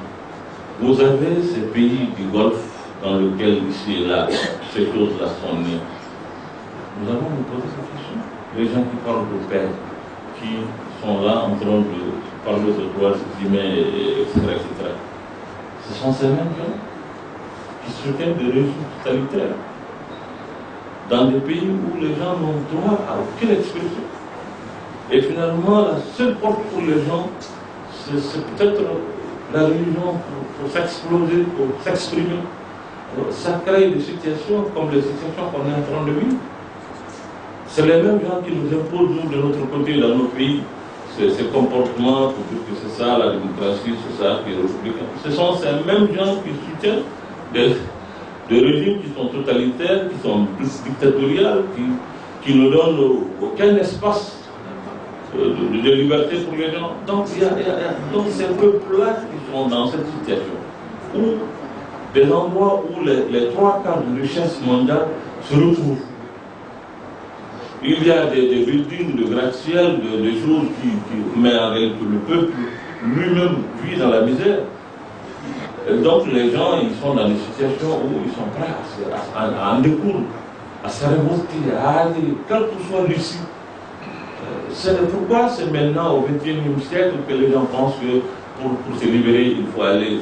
Vous avez ces pays du Golfe dans lesquels ici et là, ces choses-là sont nées. Nous allons nous poser cette question. Les gens qui parlent de paix, qui sont là en train de parler de droits humains, etc., etc. Ce sont ces mêmes gens qui soutiennent des régimes totalitaires dans des pays où les gens n'ont droit à aucune expression. Et finalement, la seule porte pour les gens, c'est peut-être la religion pour s'exploser, pour s'exprimer. Ça crée des situations comme les situations qu'on est en train de vivre. C'est les mêmes gens qui nous imposent, nous, de notre côté, dans nos pays, ces comportements, pour dire que c'est ça, la démocratie, c'est ça, qui est républicain. Ce sont ces mêmes gens qui soutiennent des régimes qui sont totalitaires, qui sont dictatoriales, qui ne donnent aucun espace de liberté pour les gens. Donc, donc ces peuples-là qui sont dans cette situation, où des endroits où les trois quarts de richesse mondiale se retrouvent. Il y a des buildings, de gratte-ciel, des choses mais en réalité le peuple lui-même vit dans la misère. Et donc les gens, ils sont dans des situations où ils sont prêts à en découdre, à se révolter, à aller, quel que soit l'issue. C'est pourquoi c'est maintenant au XXIe siècle que les gens pensent que pour se libérer, il faut aller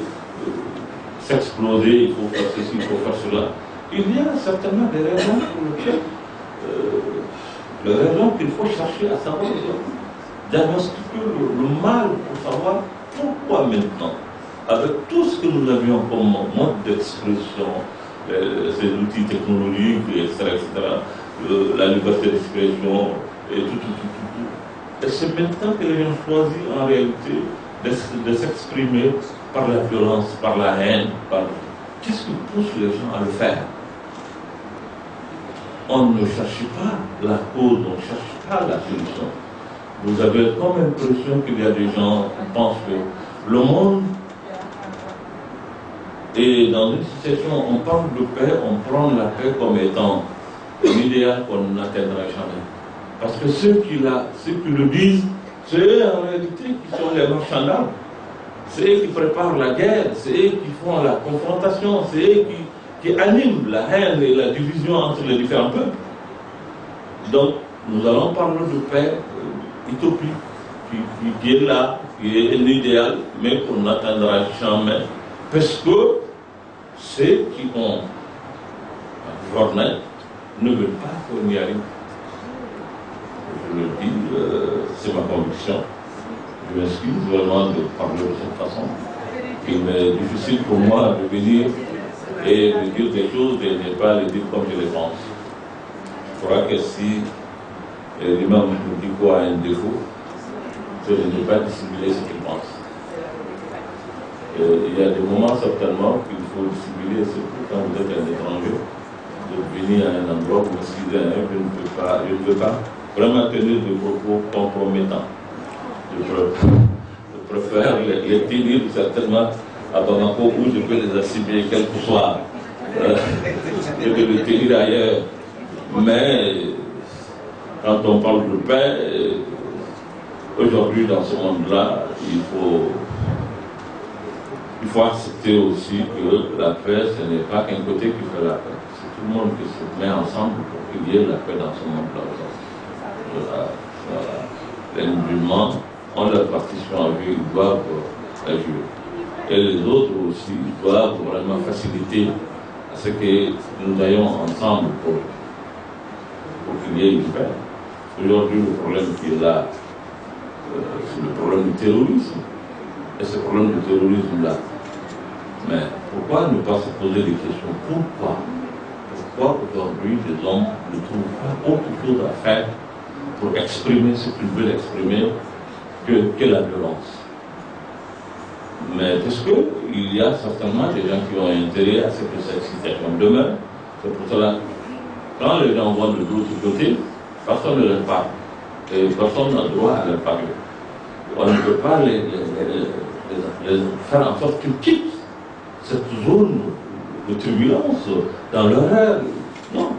s'exploser, il faut faire ceci, il faut faire cela. Il y a certainement des raisons pour lesquelles les raisons qu'il faut chercher à savoir, diagnostiquer le mal pour savoir pourquoi maintenant, avec tout ce que nous avions comme mode d'expression, ces outils technologiques, etc., la liberté d'expression, et tout. Et c'est maintenant que les gens choisissent en réalité de s'exprimer par la violence, par la haine, par... Qu'est-ce qui pousse les gens à le faire? On ne cherche pas la cause, on ne cherche pas la solution. Vous avez comme l'impression qu'il y a des gens qui pensent que le monde est dans une situation, on parle de paix, on prend la paix comme étant un idéal qu'on n'atteindra jamais. Parce que ceux qui le disent, c'est eux en réalité qui sont les marchands d'armes. C'est eux qui préparent la guerre, c'est eux qui font la confrontation, c'est eux qui animent la haine et la division entre les différents peuples. Donc, nous allons parler de paix utopique, qui est là, qui est un idéal, mais qu'on n'atteindra jamais. Parce que ceux qui ont gouverné ne veulent pas qu'on y arrive. Je le dis, c'est ma conviction. Je m'excuse vraiment de parler de cette façon. Il m'est difficile pour moi de venir et de dire des choses et de ne pas les dire comme je les pense. Je crois que si l'imam nous dit quoi a un défaut, c'est de ne pas dissimuler ce qu'il pense. Il y a des moments certainement qu'il faut dissimuler, surtout quand vous êtes un étranger, de venir à un endroit où vous dites, je ne veux pas vraiment tenir des propos compromettants. Je préfère les tenir certainement à Bamako où je peux les assimiler quel que soit, et de les tenir ailleurs. Mais quand on parle de paix, aujourd'hui dans ce monde-là, il faut accepter aussi que la paix, ce n'est pas qu'un côté qui fait la paix. C'est tout le monde qui se met ensemble pour qu'il y ait la paix dans ce monde-là. Voilà. Les musulmans ont leur partition à jouer, ils doivent la jouer. Et les autres aussi doivent vraiment faciliter à ce que nous ayons ensemble pour qu'il y ait une paix. Aujourd'hui, le problème qui est là, c'est le problème du terrorisme. Et ce problème du terrorisme-là. Mais pourquoi ne pas se poser des questions? Pourquoi aujourd'hui les hommes ne trouvent pas autre chose à faire pour exprimer ce qu'ils veulent exprimer que la violence? Mais parce qu'il y a certainement des gens qui ont intérêt à ce que cette situation demeure. C'est pour cela que quand les gens vont de l'autre côté, personne ne leur parle. Et personne n'a droit à leur parler. On ne peut pas les faire en sorte qu'ils quittent cette zone de turbulence dans leur rêve. Non.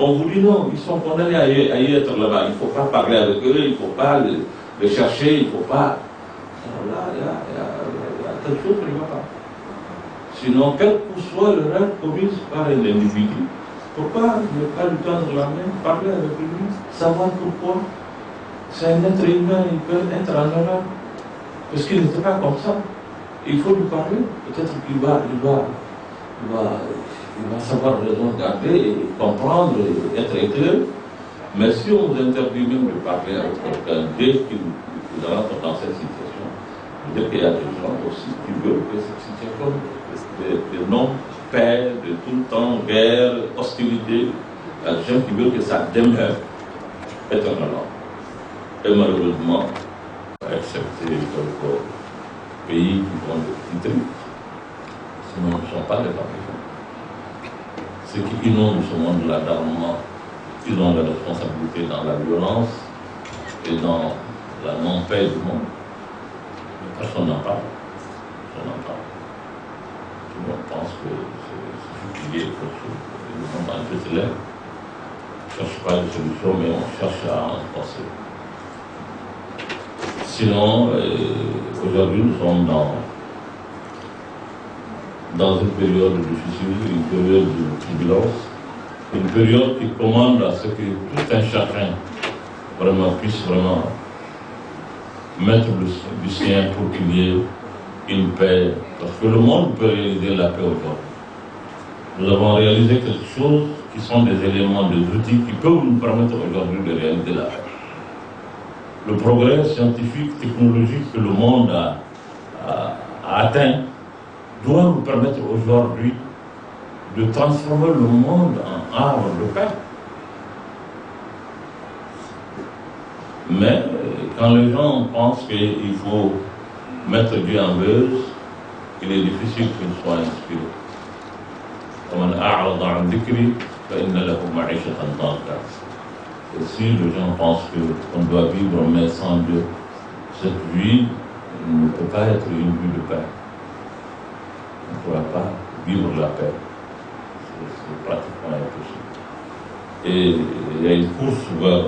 On vous dit non, ils sont condamnés à y être là-bas. Il ne faut pas parler avec eux, il ne faut pas les chercher, il ne faut pas. Alors là, il y a quelque chose qui ne va pas. Sinon, quel que soit le rêve commis par un individu, pourquoi ne pas lui tendre la main, parler avec lui, savoir pourquoi? C'est un être humain, il peut être en erreur. Parce qu'il n'était pas comme ça. Il faut lui parler. Peut-être qu'il va savoir raison garder, et comprendre, et être éclairé. Mais si on vous interdit même de parler avec quelqu'un dès qu'il rentre dans cette situation, peut-être qu'il y a des gens aussi qui veulent que cette situation, des non-paix, de tout le temps, guerre, hostilité, il y a des gens qui veulent que ça demeure éternellement. Et malheureusement, excepté quelques pays qui vont le quitter, sinon ils ne sont pas les partisans. Ceux qui inondent ce monde-là d'armement, ils ont la responsabilité dans la violence et dans la non-paix du monde. Mais personne n'en parle. Tout le monde pense que c'est qu'il y ait quelque chose. Le monde entier se lève. On ne cherche pas de solution, mais on cherche à en penser. Sinon, aujourd'hui, nous sommes dans une période difficile, une période de turbulence, une période qui commande à ce que tout un chacun puisse vraiment mettre du sien pour qu'il y ait une paix. Parce que le monde peut réaliser la paix aujourd'hui. Nous avons réalisé quelque chose qui sont des éléments, des outils qui peuvent nous permettre aujourd'hui de réaliser la paix. Le progrès scientifique, technologique que le monde a atteint doit nous permettre aujourd'hui de transformer le monde en arbre de paix. Mais quand les gens pensent qu'il faut mettre Dieu en veuse, il est difficile qu'il soit inspiré. ومن أعرض عن ذكري فإن له معيشة ضنكا. Et si les gens pensent qu'on doit vivre mais sans Dieu, cette vie ne peut pas être une vie de paix. On ne pourra pas vivre la paix. C'est pratiquement impossible. Et il y a une course vers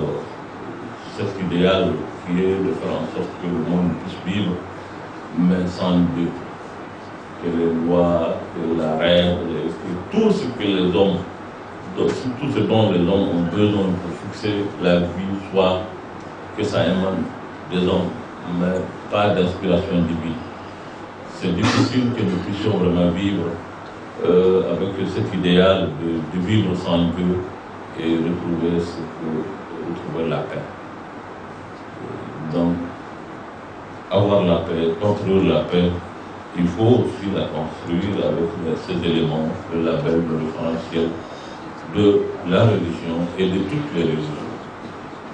cet idéal qui est de faire en sorte que le monde puisse vivre mais sans Dieu. Que les lois, que la règle, que tout ce que les hommes, tout ce dont les hommes ont besoin pour fixer la vie, soit que ça émane des hommes, mais pas d'inspiration divine. C'est difficile que nous puissions vraiment vivre avec cet idéal de vivre sans Dieu et retrouver la paix. Donc, avoir la paix, construire la paix, il faut aussi la construire avec ces éléments, le label, le référentiel de la religion et de toutes les religions.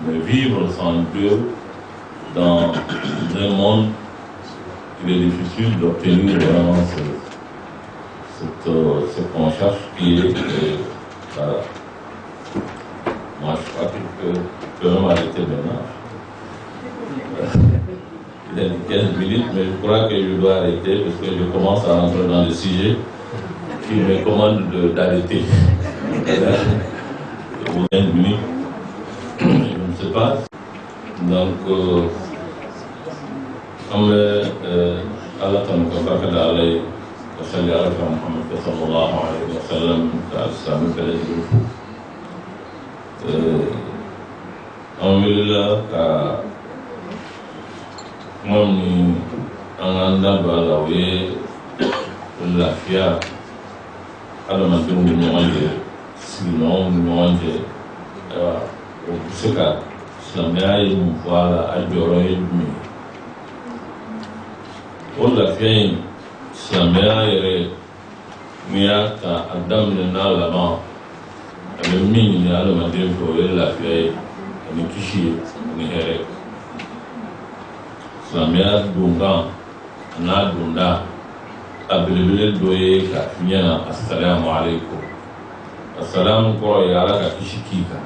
Mais vivre sans Dieu dans un monde, il est difficile d'obtenir vraiment ce qu'on cherche qui est moi je crois qu'il peut même arrêter maintenant. Il y a 15 minutes, mais je crois que je dois arrêter parce que je commence à entrer dans le sujet qui me commande d'arrêter. 15 minutes, je ne sais pas. Donc, comme Allah ta'ala alayhi wa salli ala Muhammad sallallahu alayhi wa sallam al-Islam alhamdulillah ka moom an anda bala o ye lafiya adamadenw ni ɲɔgɔn cɛ sigiɲɔgɔnw ni ɲɔgɔn cɛ o bɛ se ka silamɛya ye mun fɔ a la a jɔyɔrɔ ye jumɛn ye o lafiya in silamɛya yɛrɛ n'i y'a ta a daminɛ n'a laban a bɛ min ɲini adamaden fɛ o ye lafiya ye ani kisi ye ani hɛrɛ. Silamɛya donkan a n'a donda a belebele dɔ ye k'a f'i ɲɛna assalamu alaikum. Assalamu kɔrɔ ye Ala ka kisi k'i kan.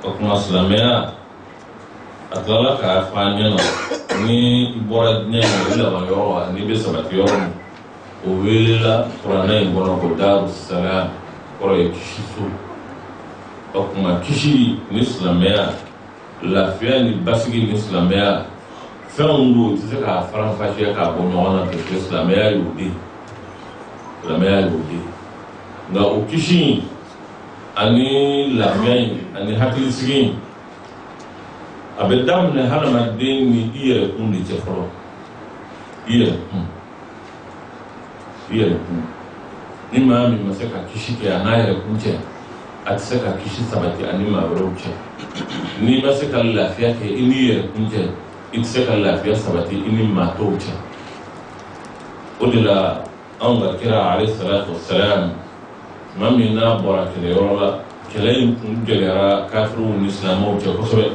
O tuma silamɛya a tilala k'a fɔ an ɲɛna ni i bɔra diɲɛ na i laban yɔrɔ la n'i bɛ sabati yɔrɔ min o welela kuranɛ in kɔnɔ ko daaru salaam kɔrɔ ye kisi so. o kuma kisi ni silamɛya lafiya ni basigi ni silamɛya fɛnw do tɛ se k'a faranfasiya k'a bɔ ɲɔgɔn na kɛ silamɛya y'o de silamɛya y'o de nka o kisi ani lafiya in ani hakilisigi in a bɛ daminɛ hadamaden ni i yɛrɛ kun de cɛ fɔlɔ i yɛrɛ kun ni maa min ma se ka kisi kɛ a n'a yɛrɛ kun cɛ a tɛ se ka kisi sabati ani maa wɛrɛw cɛ n'i ma se ka lafiya kɛ i n'i yɛrɛ kun cɛ i tɛ se ka lafiya sabati i ni maa tɔw cɛ o de la anw ka kira alayhi salatu wassalam maa min n'a bɔra kɛlɛyɔrɔ la kɛlɛ in kun gɛlɛyara kafiriw ni silamɛw cɛ kosɛbɛ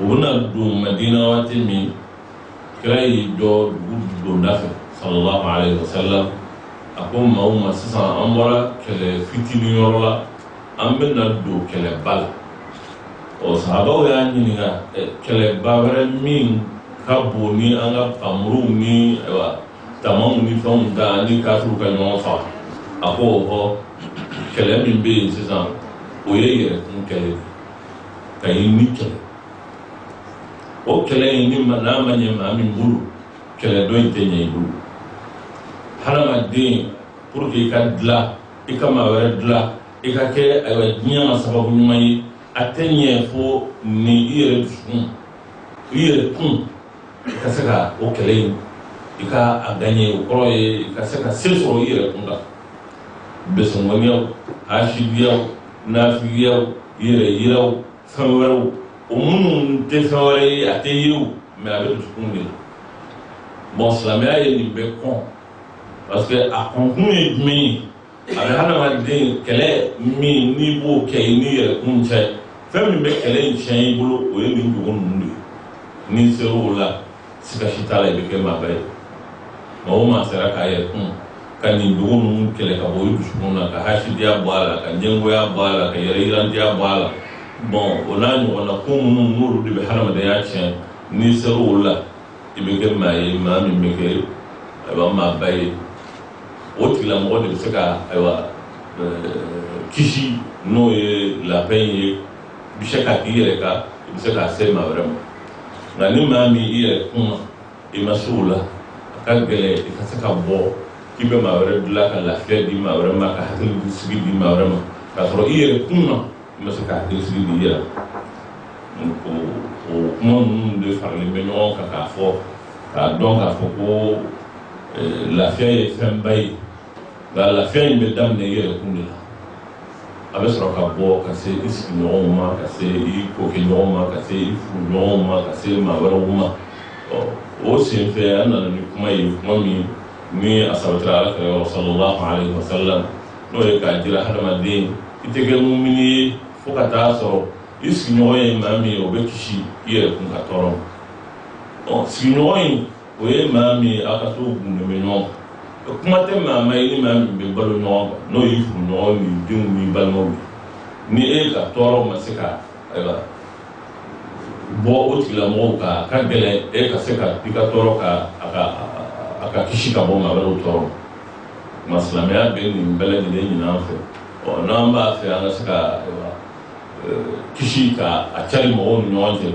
u bɛna don Madina waati min kira y'i jɔ dugu donda fɛ sallallahu alayhi wa sallam a ko maaw ma sisan an bɔra kɛlɛ fitinin yɔrɔ la an bɛna don kɛlɛba la sahabaw y'a ɲininka kɛlɛba wɛrɛ min ka bon ni an ka pamuruw ni tamaw ni fɛnw ta ani kafiriw ka ɲɔgɔn faga a ko kɛlɛ min bɛ yen sisan o ye yɛrɛkun kɛlɛ ka i ni kɛlɛ o kɛlɛ in ni n'a ma ɲɛ maa min bolo kɛlɛ dɔ in tɛ ɲɛ i bolo hadamaden pour que i ka dilan i ka maa wɛrɛ dilan i ka kɛ diɲɛ ma sababu ɲuman ye a tɛ ɲɛ fo ni i yɛrɛ dusukun i yɛrɛ kun i ka se ka o kɛlɛ in i ka a gaɲɛ o kɔrɔ ye i ka se ka se sɔrɔ i yɛrɛ kun kan besɔngɔniyaw hasidiyaw nafigiyaw yɛrɛ yiraw fɛn wɛrɛw o minnu tɛ fɛn wɛrɛ ye a tɛ yiriw mɛ a bɛ dusukun de la silamɛya ye nin bɛɛ kɔn parce que a kɔnkun ye jumɛn ye a bɛ hadamaden kɛlɛ min n'i b'o kɛ i n'i yɛrɛ kun cɛ fɛn min bɛ kɛlɛ in tiɲɛ i bolo o ye nin jogo ninnu de ye n'i ser'o la siga si t'a la i bɛ kɛ maaba ye nka o maa sera k'a yɛrɛ kun ka nin jogo ninnu kɛlɛ ka bɔ i dusukun na ka hasidiya bɔ a la ka ɲɛngoya bɔ a la ka yɛrɛ yirandiya bɔ a la o n'a ɲɔgɔnna ko minnu n'olu de bɛ hadamadenya tiɲɛ n'i ser'o la i bɛ kɛ maa ye maa min bɛ kɛ maaba ye o tigilamɔgɔ de bɛ se ka kisi n'o ye labɛn ye i bɛ se ka k'i yɛrɛ kan i bɛ se k'a se maa wɛrɛ ma nka ni maa min i yɛrɛ kun na i ma se o la a ka gɛlɛn i ka se ka bɔ k'i bɛ maa wɛrɛ dilan ka lafiya di maa wɛrɛ ma ka hakili sigi di maa wɛrɛ ma k'a sɔrɔ i yɛrɛ kun na i ma se ka hakili sigi di i yɛrɛ o kuma ninnu de faralen bɛ ɲɔgɔn kan k'a fɔ k'a dɔn k'a fɔ ko lafiya ye fɛnba ye nka lafiya in bɛ daminɛ i yɛrɛ kun de la a bɛ sɔrɔ ka bɔ ka se i sigiɲɔgɔnw ma ka se i kokɛɲɔgɔnw ma ka se i furuɲɔgɔnw ma ka se maa wɛrɛw ma o sen fɛ an nana ni kuma ye kuma min ni a sabatira alakira yɔrɔ sallallahu alayhi wa sallam n'o ye k'a jira hadamaden i tɛ kɛ mumini ye fo ka taa sɔrɔ i sigiɲɔgɔn ye maa min ye o bɛ kisi i yɛrɛ kun ka tɔɔrɔ ma sigiɲɔgɔn in o ye maa min a ka to gundo bɛ ɲɔgɔn kan kuma tɛ maa ma ye ni maa min bɛ balo ɲɔgɔn kan n'o y'i furuɲɔgɔn ni denw ni balimaw ye ni e ka tɔɔrɔ ma se ka bɔ o tigilamɔgɔw kan a ka gɛlɛn e ka se ka i ka tɔɔrɔ a ka kisi ka bɔ maa wɛrɛw tɔɔrɔ ma silamɛya bɛ nin bɛɛ lajɛlen ɲini an fɛ n'an b'a fɛ an ka se ka kisi ka a cari mɔgɔw ni ɲɔgɔn cɛ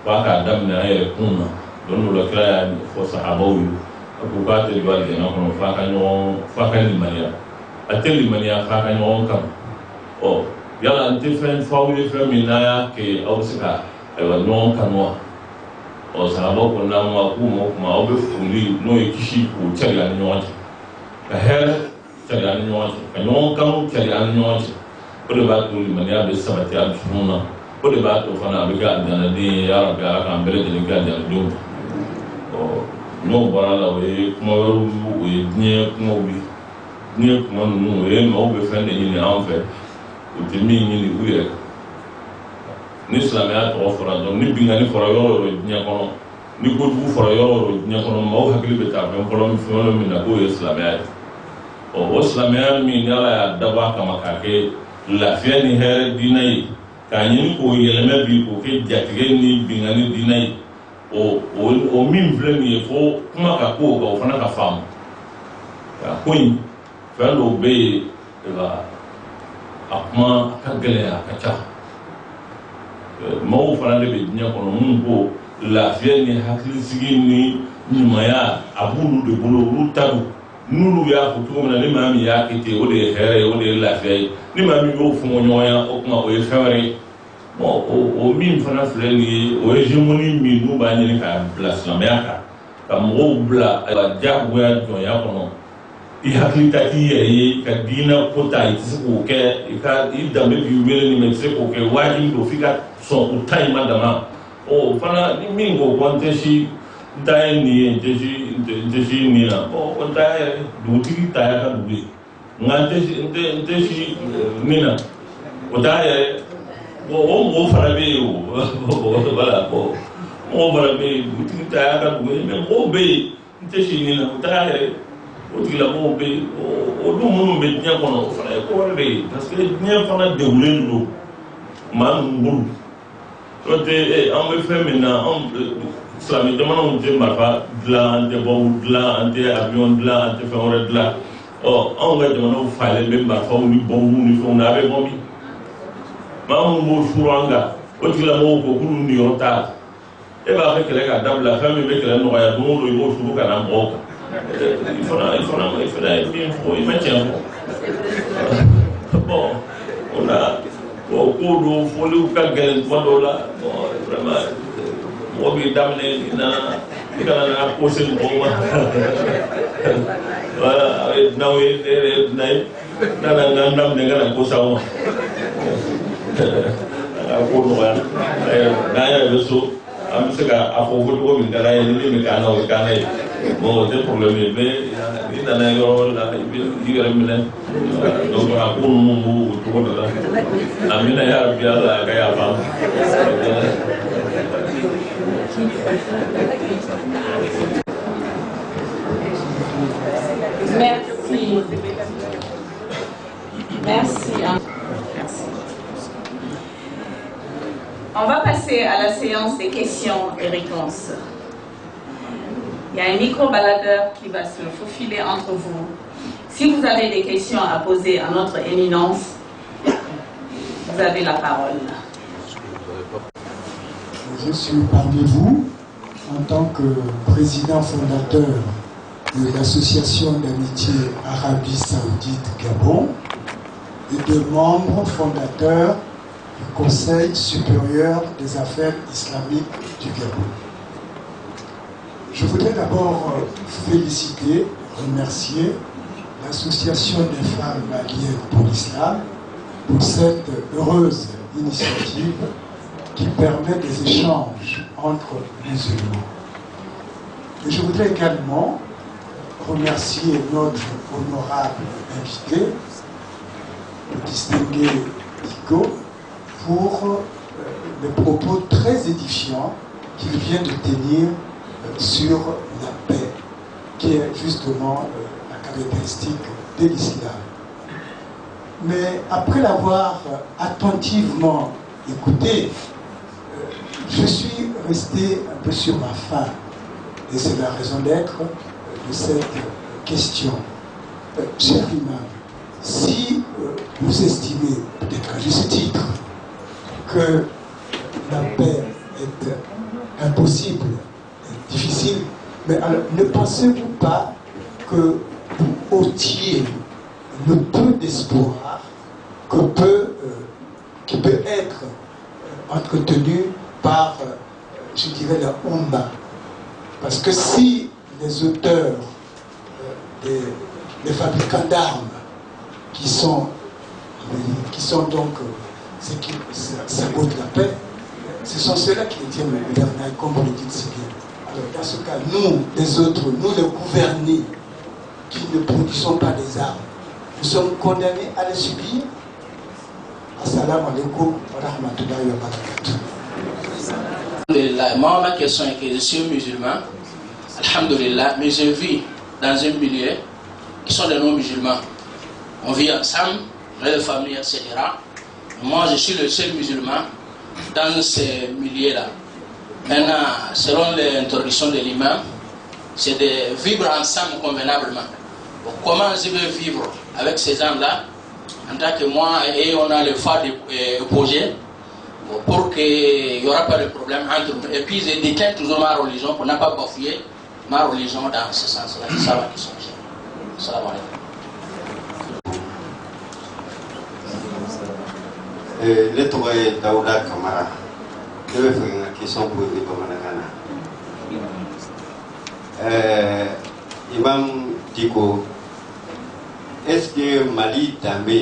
f'a k'a daminɛ an yɛrɛ kun na don dɔ la kira y'a fɔ sahabaw ye a ko k'a tɛ don alijana kɔnɔ f'a ka limaniya a tɛ limaniya f'a ka ɲɔgɔn kanu yala n tɛ fɛn f'aw ye fɛn min n'a y'a kɛ aw bɛ se ka ɲɔgɔn kanu wa sahabaw ko n'an ma k'u ma kuma aw bɛ furuli n'o ye kisi k'o cari an ni ɲɔgɔn cɛ ka hɛrɛ cari an ni ɲɔgɔn cɛ ka ɲɔgɔn kanu cari an ni ɲɔgɔn cɛ o de b'a to limaniya bɛ sabati a dusukun na o de b'a to fana a bɛ kɛ alijanaden ye ya Rabbi Ala k'an bɛɛ lajɛlen kɛ alijanadenw n'o bɔra la o ye kuma wɛrɛw o ye diɲɛ kumaw ye diɲɛ kuma ninnu o ye maaw bɛ fɛn de ɲini an fɛ o tɛ min ɲini u yɛrɛ ni silamɛya tɔgɔ fɔra dɔn ni binkani fɔra yɔrɔ o yɔrɔ diɲɛ kɔnɔ ni kojugu fɔra yɔrɔ o yɔrɔ diɲɛ kɔnɔ maaw hakili bɛ taa fɛn fɔlɔ min na k'o ye silamɛya ye o silamɛya min ni Ala y'a dabɔ a kama k'a kɛ lafiya ni hɛrɛ diinɛ ye k'a ɲini k'o yɛlɛmɛ bi k'o kɛ jatigɛ ni binkani diinɛ ye o min filɛ nin ye fo kuma ka k'o kan o fana ka faamu ko in fɛn dɔw bɛ yen kuma ka gɛlɛya a ka ca maaw fana de bɛ diɲɛ kɔnɔ minnu ko lafiya ni hakilisigi ni ɲumanya a b'olu de bolo olu ta don n'olu y'a fɔ cogo min na ni maa min y'a kɛ ten o de ye hɛrɛ ye o de ye lafiya ye ni maa min y'o fɔngɔ ɲɔgɔnya o kuma o ye fɛn wɛrɛ ye o min fana filɛ nin ye o ye hégémonie min n'u b'a ɲini k'a bila silamɛya kan ka mɔgɔw bila diyagoya jɔnya kɔnɔ i hakili ta k'i yɛrɛ ye ka diinɛ ko ta i tɛ se k'o kɛ i danbe b'i wele nin mɛ i tɛ se k'o kɛ wajibi don f'i ka sɔn o ta in ma dama o fana ni min ko ko n tɛ si n ta ye nin ye n tɛ si nin na o n ta yɛrɛ dugutigi ta y'a ka dugu ye nka n tɛ si nin na o t'a yɛrɛ o mɔgɔw fana bɛ yen o voilà mɔgɔw fana bɛ yen dugutigi ta y'a ka dugu ye mɛ mɔgɔw bɛ yen n tɛ si nin na o t'a yɛrɛ o tigilamɔgɔw bɛ yen olu minnu bɛ diɲɛ kɔnɔ o fana ye ko wɛrɛ de ye parce que diɲɛ fana degunnen don maa ninnu bolo n'o tɛ an bɛ fɛn min na anw silamɛ jamanaw tɛ marifa dilan an tɛ bɔbu dilan an tɛ avion dilan an tɛ fɛn wɛrɛ dilan anw ka jamanaw falen bɛ marifaw ni bɔbu ni fɛnw na a bɛ bɔ min maa minnu b'o suru an kan o tigilamɔgɔw ko k'olu niyɔrɔ t'a la e b'a fɛ kɛlɛ k'a dabila fɛn min bɛ kɛlɛ nɔgɔya don o don i b'o suru ka na mɔgɔw kan il fana ye min fɔ i ma tiɲɛ fɔ bon o la ko don fɔliw ka gɛlɛn tuma dɔw la vraiment mɔgɔ b'i daminɛ i kana na ko se mɔgɔw ma voilà a ye dunanw ye ne yɛrɛ ye dunan ye n'an daminɛ ka na ko s'aw ma a ko nɔgɔya n'an yɛrɛ bɛ so an bɛ se k'a fɔ cogo min ka d'an ye ni min bɛ k'an na o ye k'an na ye bon o tɛ problème ye mais n'i nana yɔrɔ wɛrɛ la i yɛrɛ minɛ donc a ko ninnu b'o cogo de la a minɛ y'a bi ala a ka yafa Merci. On va passer à la séance des questions et réponses. Il y a un micro-baladeur qui va se faufiler entre vous. Si vous avez des questions à poser à notre éminence, vous avez la parole. Je suis parmi vous en tant que président fondateur de l'association d'amitié Arabie Saoudite-Gabon et de membre fondateur du Conseil supérieur des affaires islamiques du Gabon. Je voudrais d'abord féliciter, remercier l'Association des femmes maliennes pour l'islam pour cette heureuse initiative qui permet des échanges entre musulmans. Et je voudrais également remercier notre honorable invité, le distingué Diko, pour les propos très édifiants qu'il vient de tenir sur la paix, qui est justement la caractéristique de l'islam. Mais après l'avoir attentivement écouté, je suis resté un peu sur ma faim. Et c'est la raison d'être de cette question. Cher imam, si vous estimez, peut-être à juste titre, que la paix est impossible, difficile, mais alors ne pensez-vous pas que vous ôtiez le peu d'espoir qui peut être entretenu par, je dirais, la Oumma? Parce que si les auteurs, les fabricants d'armes, qui sont donc ceux qui sabotent la paix, ce sont ceux-là qui détiennent le gouvernail, comme vous le dites si bien. Alors dans ce cas, nous, les autres, nous les gouvernés, qui ne produisons pas des armes, nous sommes condamnés à les subir. Assalamu alaikum wa rahmatullahi wa barakatuh. Moi, ma question est que je suis musulman, alhamdulillah, mais je vis dans un milieu qui sont des non-musulmans. On vit ensemble, on est de famille, etc. Moi, je suis le seul musulman dans ces milieux-là. Maintenant, selon l'introduction de l'imam, c'est de vivre ensemble convenablement. Donc, comment je vais vivre avec ces gens-là en tant que moi, et on a le phare opposé, pour qu'il n'y aura pas de problème entre nous. Et puis, je détiens toujours ma religion pour ne pas bafouer ma religion dans ce sens-là. Ça va qui sont. Salam alaikum. Le tɔgɔ ye Dawuda Kamara. Ne bɛ fɛ ka question poser bamanankan na. Imam Diko, est-ce que Mali danbe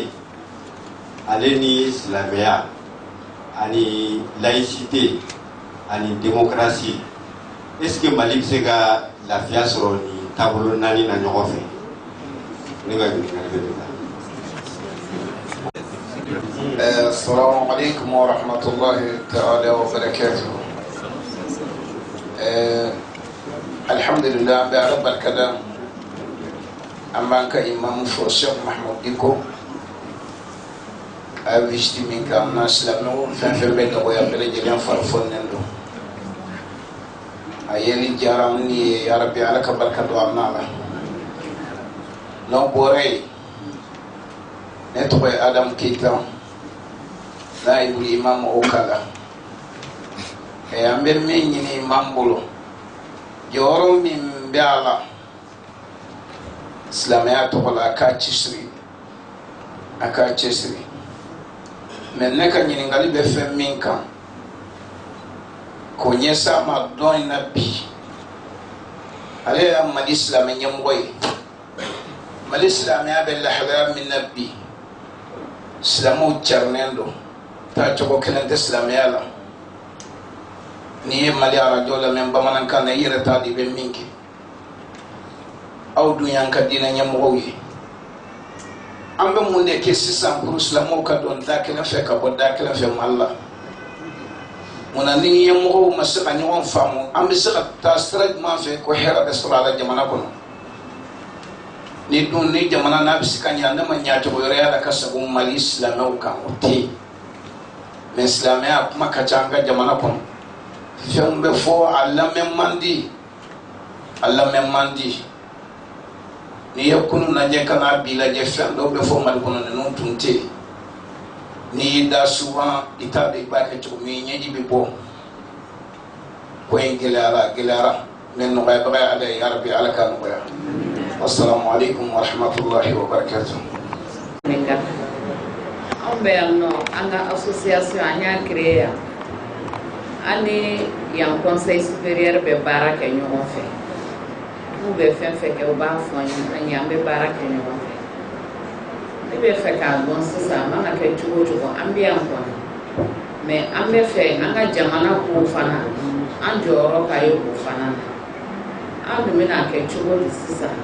ale ni silamɛya ani laïcité ani démocratie, est-ce que Mali bɛ se ka lafiya sɔrɔ ni taabolo naani na ɲɔgɔn fɛ? Ne ka ɲininkali bɛ nin la. السلام عليكم ورحمة الله تعالى وبركاته. الحمد لله بعرب الكلام أما كإمام الشيخ محمود ديكو أبيشتي منك الناس لأنه فين بيت أبويا بلجلين فرفون نندو أيلي جارمني يا ربي على كبركة وعمنا نو بوري نتوي آدم كيتا نائب الإمام أوكالا أمير مني إمام بولو جورو من بيالا إسلاميات ولا أكاتشري من نكا نينغالي بفهم منكا كونيسا ما دون نبي عليه أما الإسلام يموي ما الإسلام يابل لحظة من نبي إسلامو تشرنندو تاچو كلن الإسلام يالا نيه مالي على جولا من بمانن كان يرتا دي بمينكي أو دنيا كدينا يموي أم بموندي كيسيسان برو إسلامو كدون داكلا فيك أبو داكلا في مالا مناني يموي مسكا نيوان فامو أم بسكا تاسترج ما فيك وحيرا بسرعة على جمانا كنو ni dun ni jamana na bisika nya na manya to yore ala kasabu mali islamau kan uti men islamia kuma kachanga jamana kon fembe fo Allah men mandi ni yakunu na je kana bila je fendo be fo mal kono non tunte ni da souvent ita de ba ke to mi nyeji bi bo ko gelara men no bay ala ya rabbi ala kan ko ya. Assalamu alaikum wa rahmatullahi wa barakatuh. On a association a créé un conseil supérieur de Barak et Nyon fait. Nous devons faire que au bas fond, il y a un Barak et Nyon fait. Nous devons faire qu'un bon système, on a quelque chose ambiant. Mais on devait faire un jamana pour fana, un joro kayo pour fana. On devait faire quelque chose de système.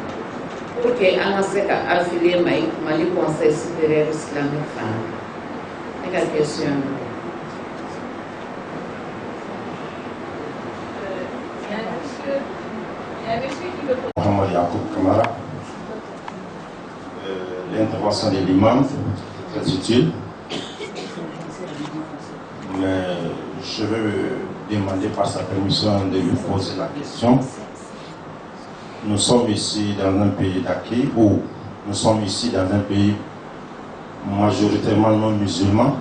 Pour que on se affilié Mali Conseil supérieur islamique fana. Quelle question? Mohamed Yacoub Kamara. L'intervention de l'imam est très utile. Mais je vais demander par sa permission de lui poser la question. Nous sommes ici dans un pays d'acquis où nous sommes ici dans un pays majoritairement non musulman.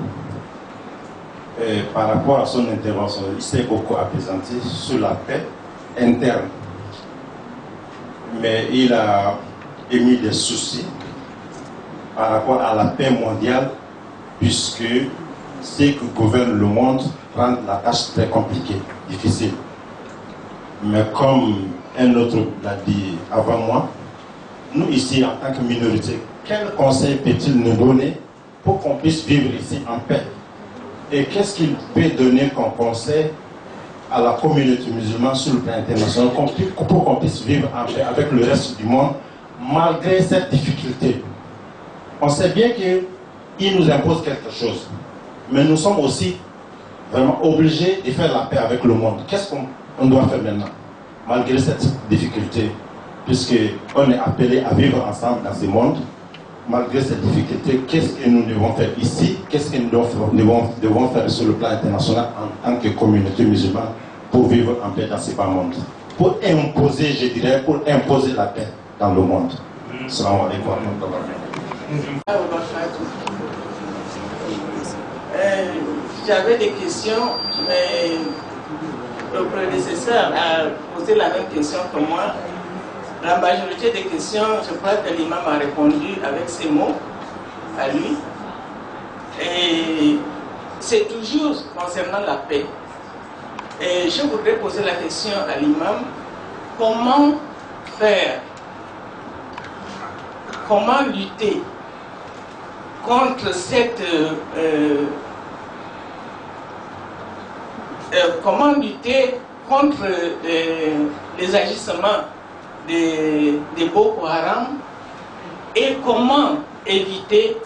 Et par rapport à son intervention, il s'est beaucoup apaisanti sur la paix interne. Mais il a émis des soucis par rapport à la paix mondiale, puisque ceux qui gouvernent le monde rendent la tâche très compliquée, difficile. Mais comme un autre l'a dit avant moi, nous ici en tant que minorité, quel conseil peut-il nous donner pour qu'on puisse vivre ici en paix? Et qu'est-ce qu'il peut donner comme conseil à la communauté musulmane sur le plan international pour qu'on puisse vivre en paix avec le reste du monde malgré cette difficulté? On sait bien qu'il nous impose quelque chose, mais nous sommes aussi vraiment obligés de faire la paix avec le monde. Qu'est-ce qu'on doit faire maintenant malgré cette difficulté, puisqu'on est appelé à vivre ensemble dans ce monde? Malgré cette difficulté, qu'est-ce que nous devons faire ici? Qu'est-ce que nous devons faire sur le plan international en tant que communauté musulmane pour vivre en paix dans ce bas monde? Pour imposer, je dirais, pour imposer la paix dans le monde. Salam alaikum wa rahmatullahi wa barakatuh. J'avais des questions, mais le prédécesseur a posé la même question que moi. La majorité des questions, je crois que l'imam a répondu avec ces mots à lui. Et c'est toujours concernant la paix. Et je voudrais poser la question à l'imam, comment faire, comment lutter contre cette comment lutter contre les agissements des Boko Haram et comment éviter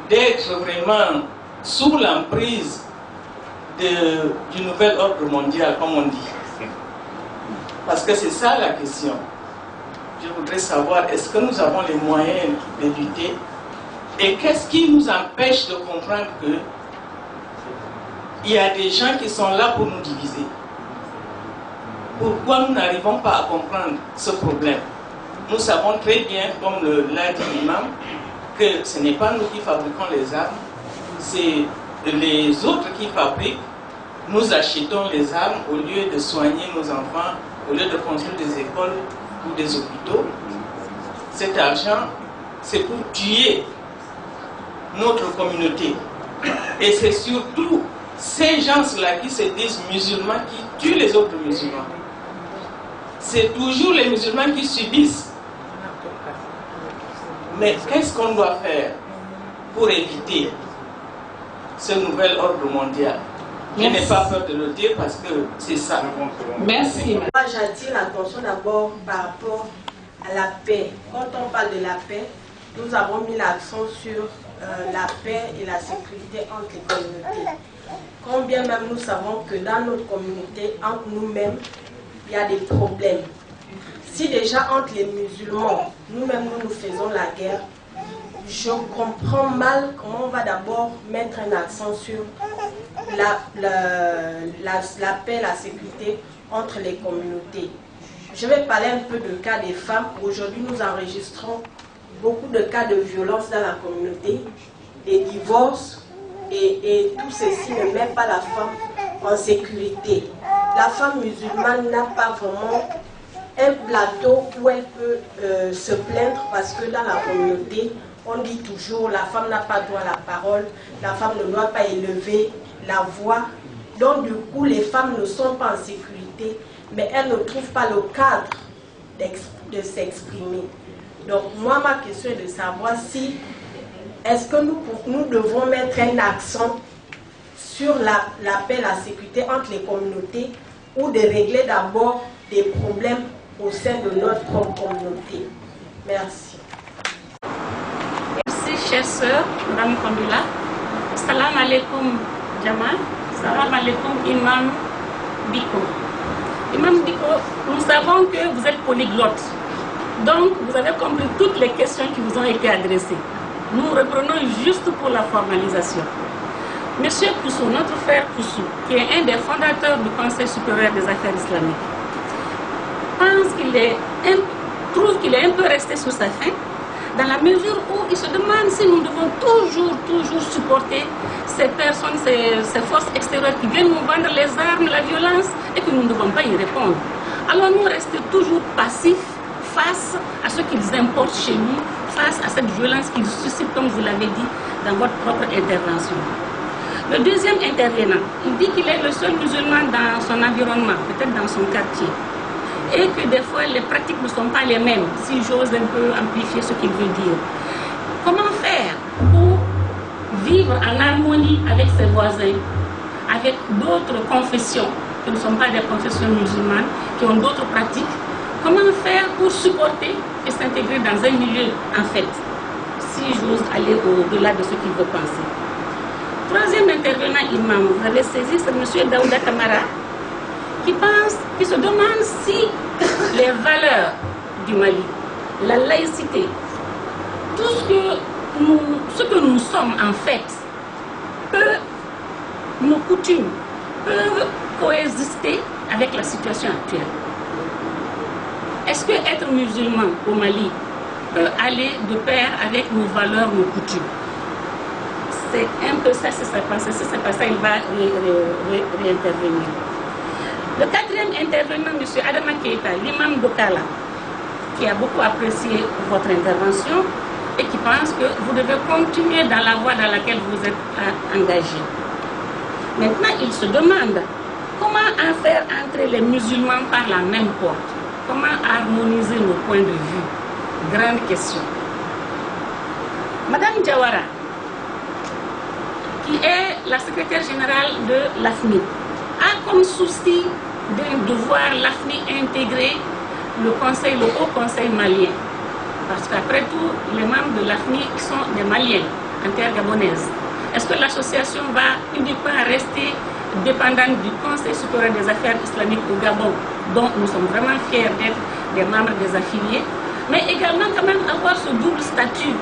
d'être vraiment sous l'emprise du nouvel ordre mondial, comme on dit. Parce que c'est ça la question. Je voudrais savoir, est-ce que nous avons les moyens de lutter? Et qu'est-ce qui nous empêche de comprendre que il y a des gens qui sont là pour nous diviser? Pourquoi nous n'arrivons pas à comprendre ce problème? Nous savons très bien, comme l'a dit l'imam, que ce n'est pas nous qui fabriquons les armes, c'est les autres qui fabriquent. Nous achetons les armes au lieu de soigner nos enfants, au lieu de construire des écoles ou des hôpitaux. Cet argent, c'est pour tuer notre communauté. Et c'est surtout ces gens-là qui se disent musulmans qui tuent les autres musulmans. C'est toujours les musulmans qui subissent. Mais qu'est-ce qu'on doit faire pour éviter ce nouvel ordre mondial? Je n'ai pas peur de le dire parce que c'est ça. Merci. Moi, j'attire l'attention d'abord par rapport à la paix. Quand on parle de la paix, nous avons mis l'accent sur la paix et la sécurité entre les communautés. Combien même nous savons que dans notre communauté, entre nous-mêmes, il y a des problèmes. Si déjà entre les musulmans, nous-mêmes nous faisons la guerre, je comprends mal comment on va d'abord mettre un accent sur la paix, la sécurité entre les communautés. Je vais parler un peu de cas des femmes. Aujourd'hui, nous enregistrons beaucoup de cas de violence dans la communauté, des divorces, et tout ceci ne met pas la femme en sécurité. La femme musulmane n'a pas vraiment un plateau où elle peut se plaindre parce que dans la communauté, on dit toujours la femme n'a pas droit à la parole, la femme ne doit pas élever la voix. Donc du coup, les femmes ne sont pas en sécurité, mais elles ne trouvent pas le cadre de s'exprimer. Donc moi, ma question est de savoir si est-ce que nous devons mettre un accent sur la paix et la sécurité entre les communautés ou de régler d'abord des problèmes au sein de notre propre communauté. Merci. Merci, chère sœur, Mme Kondula. Salam alaikum, Jamal. Salam alaikum, Imam Diko. Imam Diko, nous savons que vous êtes polyglotte. Donc, vous avez compris toutes les questions qui vous ont été adressées. Nous reprenons juste pour la formalisation. Monsieur Poussou, notre frère Poussou, qui est un des fondateurs du Conseil supérieur des affaires islamiques, trouve qu'il est un peu resté sur sa faim, dans la mesure où il se demande si nous devons toujours supporter ces personnes, ces forces extérieures qui viennent nous vendre les armes, la violence, et que nous ne devons pas y répondre. Alors nous restons toujours passifs face à ce qu'ils importent chez nous, face à cette violence qu'ils suscitent, comme vous l'avez dit, dans votre propre intervention. Le deuxième intervenant, il dit qu'il est le seul musulman dans son environnement, peut-être dans son quartier, et que des fois les pratiques ne sont pas les mêmes, si j'ose un peu amplifier ce qu'il veut dire. Comment faire pour vivre en harmonie avec ses voisins, avec d'autres confessions, qui ne sont pas des confessions musulmanes, qui ont d'autres pratiques? Comment faire pour supporter et s'intégrer dans un milieu, en fait, si j'ose aller au-delà de ce qu'il veut penser? Troisième intervenant, imam, vous avez saisi, c'est M. Daouda Kamara, qui se demande si les valeurs du Mali, la laïcité, tout ce que nous sommes en fait, nos coutumes, peuvent coexister avec la situation actuelle. Est-ce que être musulman au Mali peut aller de pair avec nos valeurs, nos coutumes. C'est un peu ça, c'est sa pensée. Si c'est pas ça, il va réintervenir. Le quatrième intervenant, M. Adama Keita, l'imam d'Okala, qui a beaucoup apprécié votre intervention et qui pense que vous devez continuer dans la voie dans laquelle vous êtes engagé. Maintenant, il se demande comment en faire entrer les musulmans par la même porte. Comment harmoniser nos points de vue? Grande question. Madame Diawara, qui est la secrétaire générale de l'AFNI, a comme souci de voir l'AFNI intégrer le Haut Conseil malien. Parce qu'après tout, les membres de l'AFNI sont des Maliens en terre gabonaise. Est-ce que l'association va uniquement rester dépendante du Conseil supérieur des affaires islamiques au Gabon, dont nous sommes vraiment fiers d'être des membres des affiliés, mais également quand même avoir ce double statut,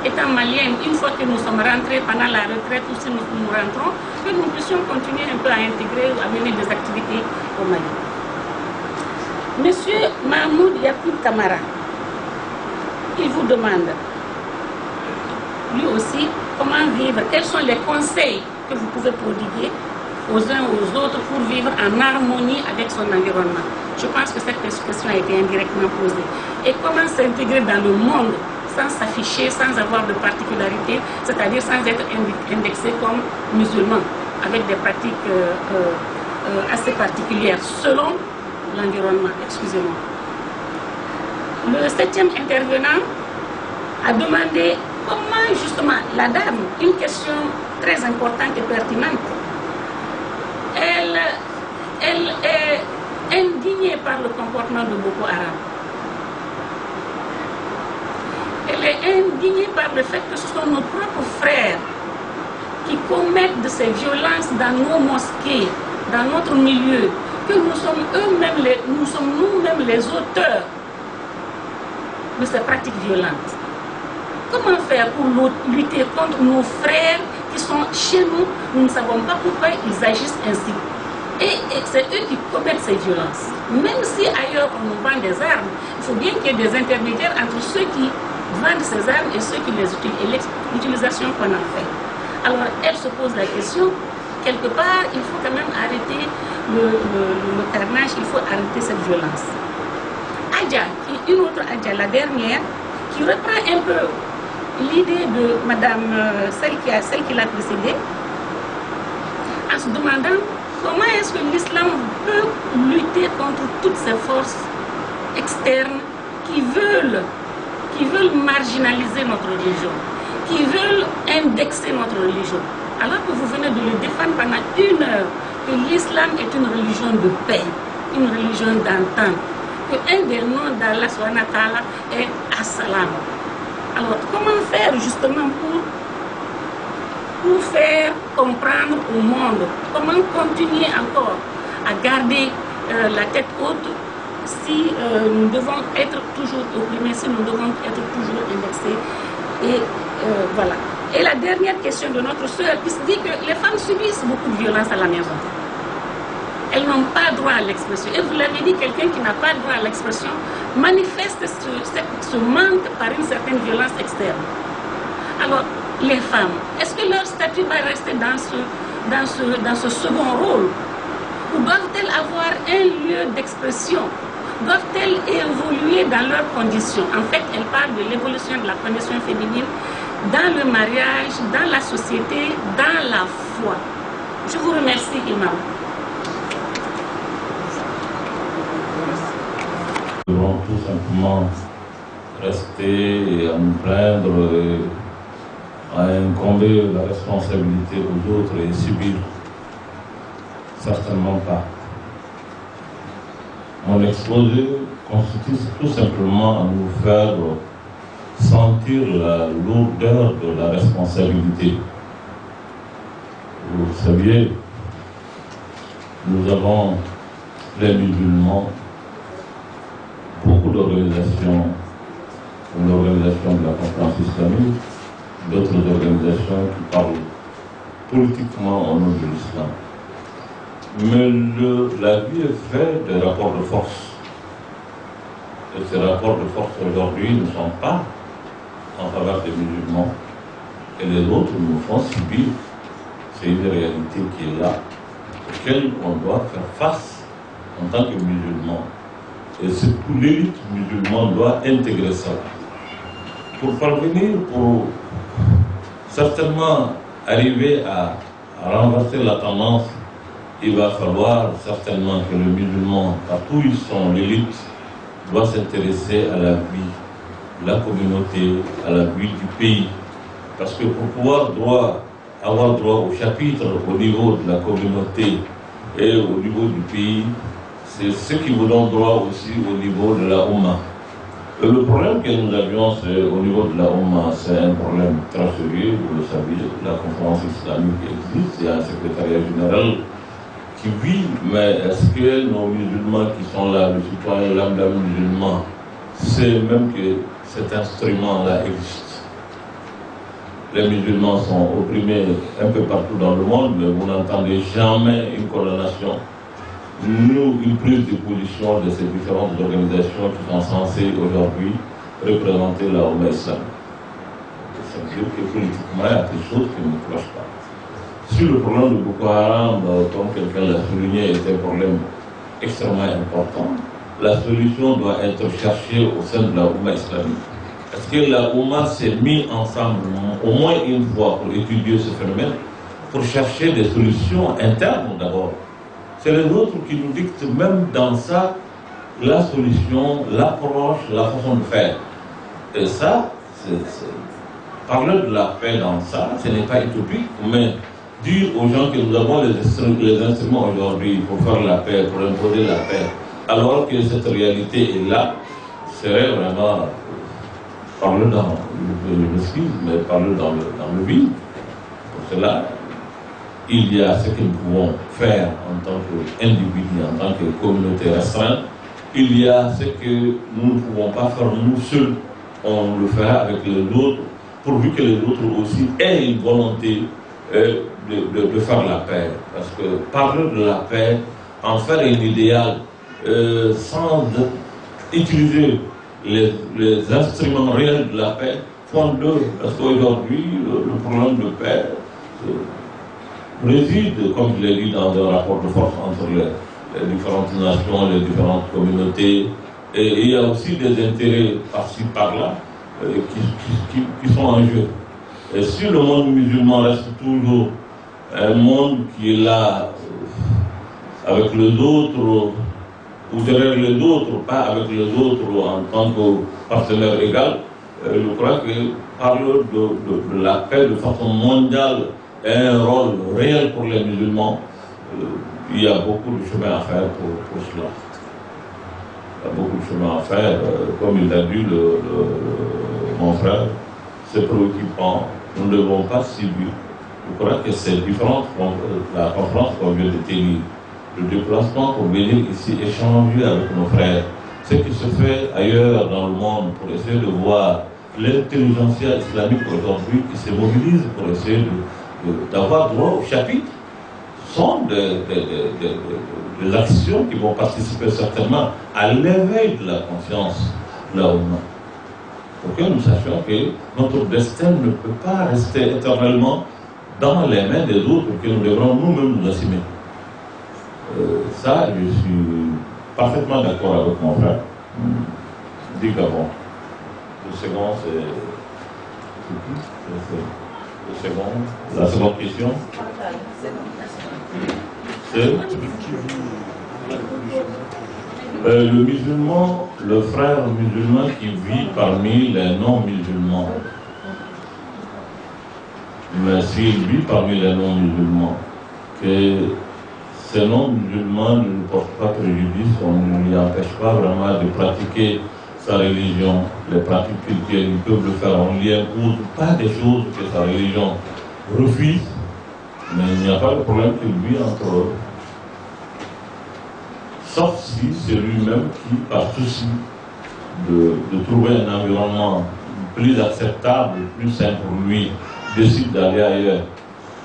étant malien, une fois que nous sommes rentrés pendant la retraite ou si nous rentrons, que nous puissions continuer un peu à intégrer ou à mener des activités au Mali. Monsieur Mahmoud Yacoub Kamara, il vous demande, lui aussi, comment vivre, quels sont les conseils que vous pouvez prodiguer aux uns aux autres pour vivre en harmonie avec son environnement. Je pense que cette question a été indirectement posée. Et comment s'intégrer dans le monde sans s'afficher, sans avoir de particularité, c'est-à-dire sans être indexé comme musulman, avec des pratiques assez particulières selon l'environnement. Excusez-moi. Le septième intervenant a demandé comment justement la dame, une question très importante et pertinente, elle est indignée par le comportement de Boko Haram. Elle est indignée par le fait que ce sont nos propres frères qui commettent de ces violences dans nos mosquées, dans notre milieu, que nous sommes nous-mêmes les auteurs de ces pratiques violentes. Comment faire pour lutter contre nos frères qui sont chez nous? Nous ne savons pas pourquoi ils agissent ainsi. Et c'est eux qui commettent ces violences. Même si ailleurs on nous vend des armes, il faut bien qu'il y ait des intermédiaires entre ceux qui vendent ces armes et ceux qui les utilisent, et l'utilisation qu'on en fait. Alors elle se pose la question, quelque part il faut quand même arrêter le carnage, il faut arrêter cette violence. Adja, qui est une autre Adja, la dernière, qui reprend un peu l'idée de Madame, celle qui l'a précédée, en se demandant comment est-ce que l'islam peut lutter contre toutes ces forces externes qui veulent marginaliser notre religion, qui veulent indexer notre religion. Alors que vous venez de le défendre pendant 1 heure, que l'islam est une religion de paix, une religion d'entente, que un des noms d'Allah est As-Salam. Alors, comment faire justement pour faire comprendre au monde, comment continuer encore à garder la tête haute si nous devons être toujours opprimés, si nous devons être toujours indexés. Et voilà. Et la dernière question de notre sœur qui se dit que les femmes subissent beaucoup de violence à la maison. Elles n'ont pas droit à l'expression. Et vous l'avez dit, quelqu'un qui n'a pas droit à l'expression manifeste ce manque par une certaine violence externe. Alors, les femmes, est-ce que leur statut va rester dans ce second rôle? Ou doivent-elles avoir un lieu d'expression? Doivent-elles évoluer dans leurs conditions? En fait, elle parle de l'évolution de la condition féminine dans le mariage, dans la société, dans la foi. Je vous remercie, Imam. Nous devons tout simplement rester et à nous plaindre et à incomber la responsabilité aux autres et subir. Certainement pas. Mon exposé consiste tout simplement à nous faire sentir la lourdeur de la responsabilité. Vous saviez, nous avons, les musulmans, beaucoup d'organisations, l'organisation de la conférence islamique, d'autres organisations qui parlent politiquement au nom de l'islam. Mais la vie est faite des rapports de force. que ces rapports de force aujourd'hui ne sont pas en faveur des musulmans et les autres nous font subir. C'est une réalité qui est là, auquel on doit faire face en tant que musulmans. Et surtout l'élite musulmane doit intégrer ça. Pour parvenir, pour certainement arriver à renverser la tendance, il va falloir certainement que le musulman, partout où ils sont, l'élite, doit s'intéresser à la vie de la communauté, à la vie du pays. Parce que pour pouvoir avoir droit au chapitre au niveau de la communauté et au niveau du pays, c'est ce qui vous donne droit aussi au niveau de la Oumma. Le problème que nous avions au niveau de la Oumma, c'est un problème très sérieux, vous le savez, la conférence islamique existe, il y a un secrétariat général qui vit, mais est-ce que nos musulmans qui sont là, les citoyens lambda musulmans, c'est même que cet instrument-là existe? Les musulmans sont opprimés un peu partout dans le monde, mais vous n'entendez jamais une condamnation, une prise de position de ces différentes organisations qui sont censées aujourd'hui représenter la Oumma islamique. Ça veut dire que politiquement, il y a des choses qui ne clochent pas. Si le problème de Boko Haram, comme quelqu'un l'a souligné, est un problème extrêmement important, la solution doit être cherchée au sein de la Oumma islamique. Est-ce que la Oumma s'est mise ensemble au moins une fois pour étudier ce phénomène, pour chercher des solutions internes d'abord? C'est les autres qui nous dictent même dans ça la solution, l'approche, la façon de faire. Et ça, parler de la paix dans ça, ce n'est pas utopique, mais dire aux gens que nous avons les instruments aujourd'hui pour faire la paix, pour imposer la paix, alors que cette réalité est là, serait vraiment parler dans le vide. Pour cela, il y a ce que nous pouvons faire en tant qu'individu, en tant que communauté restreinte. Il y a ce que nous ne pouvons pas faire nous seuls. On le fera avec les autres, pourvu que les autres aussi aient une volonté de faire la paix. Parce que parler de la paix, en faire un idéal, sans utiliser les instruments réels de la paix, font d'eux. Parce qu'aujourd'hui, le problème de paix réside, comme je l'ai dit, dans un rapport de force entre les différentes nations, les différentes communautés. Et il y a aussi des intérêts par-ci, par-là, qui sont en jeu. Et si le monde musulman reste toujours un monde qui est là avec les autres, ou derrière les autres, pas avec les autres en tant que partenaire égal, je crois que parler de la paix de façon mondiale est un rôle réel pour les musulmans. Il y a beaucoup de chemin à faire pour cela. Il y a beaucoup de chemin à faire. Comme il a dit mon frère, c'est préoccupant. Nous ne devons pas subir. Je crois que c'est différent de la conférence qu'on vient de tenir. Le déplacement pour venir ici échanger avec nos frères. Ce qui se fait ailleurs dans le monde pour essayer de voir l'intelligentsia islamique aujourd'hui qui se mobilise pour essayer d'avoir droit au chapitre sont des actions qui vont participer certainement à l'éveil de la conscience de la Oumma. Pour que nous sachions que notre destin ne peut pas rester éternellement dans les mains des autres, que nous devrons nous-mêmes nous assumer. Ça, je suis parfaitement d'accord avec mon frère. Du Gabon. Le second, c'est... La seconde question. C'est le musulman, le frère musulman qui vit parmi les non-musulmans. Mais s'il vit parmi les non-musulmans, que ces non-musulmans ne lui portent pas préjudice, on ne lui empêche pas vraiment de pratiquer sa religion, les pratiques culturelles, ils peuvent le faire, on lui impose pas des choses que sa religion refuse, mais il n'y a pas de problème qu'il vit entre eux. Sauf si c'est lui-même qui, par souci de trouver un environnement plus acceptable, plus sain pour lui, décide d'aller ailleurs.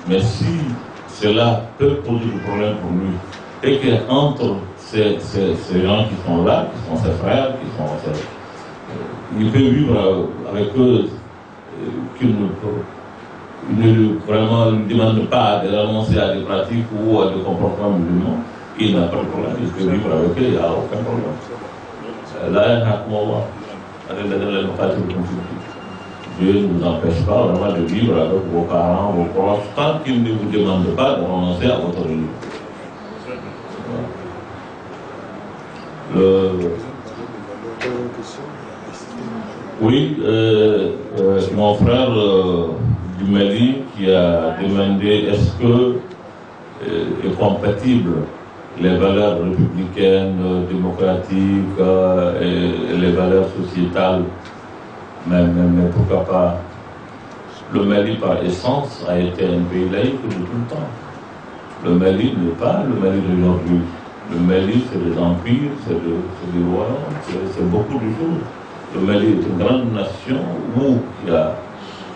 Mais si cela peut poser des problèmes pour lui, et qu'entre ces gens qui sont là, qui sont ses frères, il peut vivre avec eux, qu'il ne vraiment lui demande pas de renoncer à des pratiques ou à des comportements musulmans, il n'a pas de problème, il peut vivre avec eux, il n'y a aucun problème. Là, Dieu ne nous empêche pas vraiment de vivre avec vos parents, vos proches, tant qu'ils ne vous demandent pas de renoncer à votre religion. Oui, mon frère du Mali qui a demandé est-ce que est compatible les valeurs républicaines, démocratiques et les valeurs sociétales, mais pourquoi pas. Le Mali par essence a été un pays laïque de tout le temps. Le Mali n'est pas le Mali d'aujourd'hui. Le Mali, c'est des empires, c'est des royaumes, c'est beaucoup de choses. Le Mali est une grande nation qui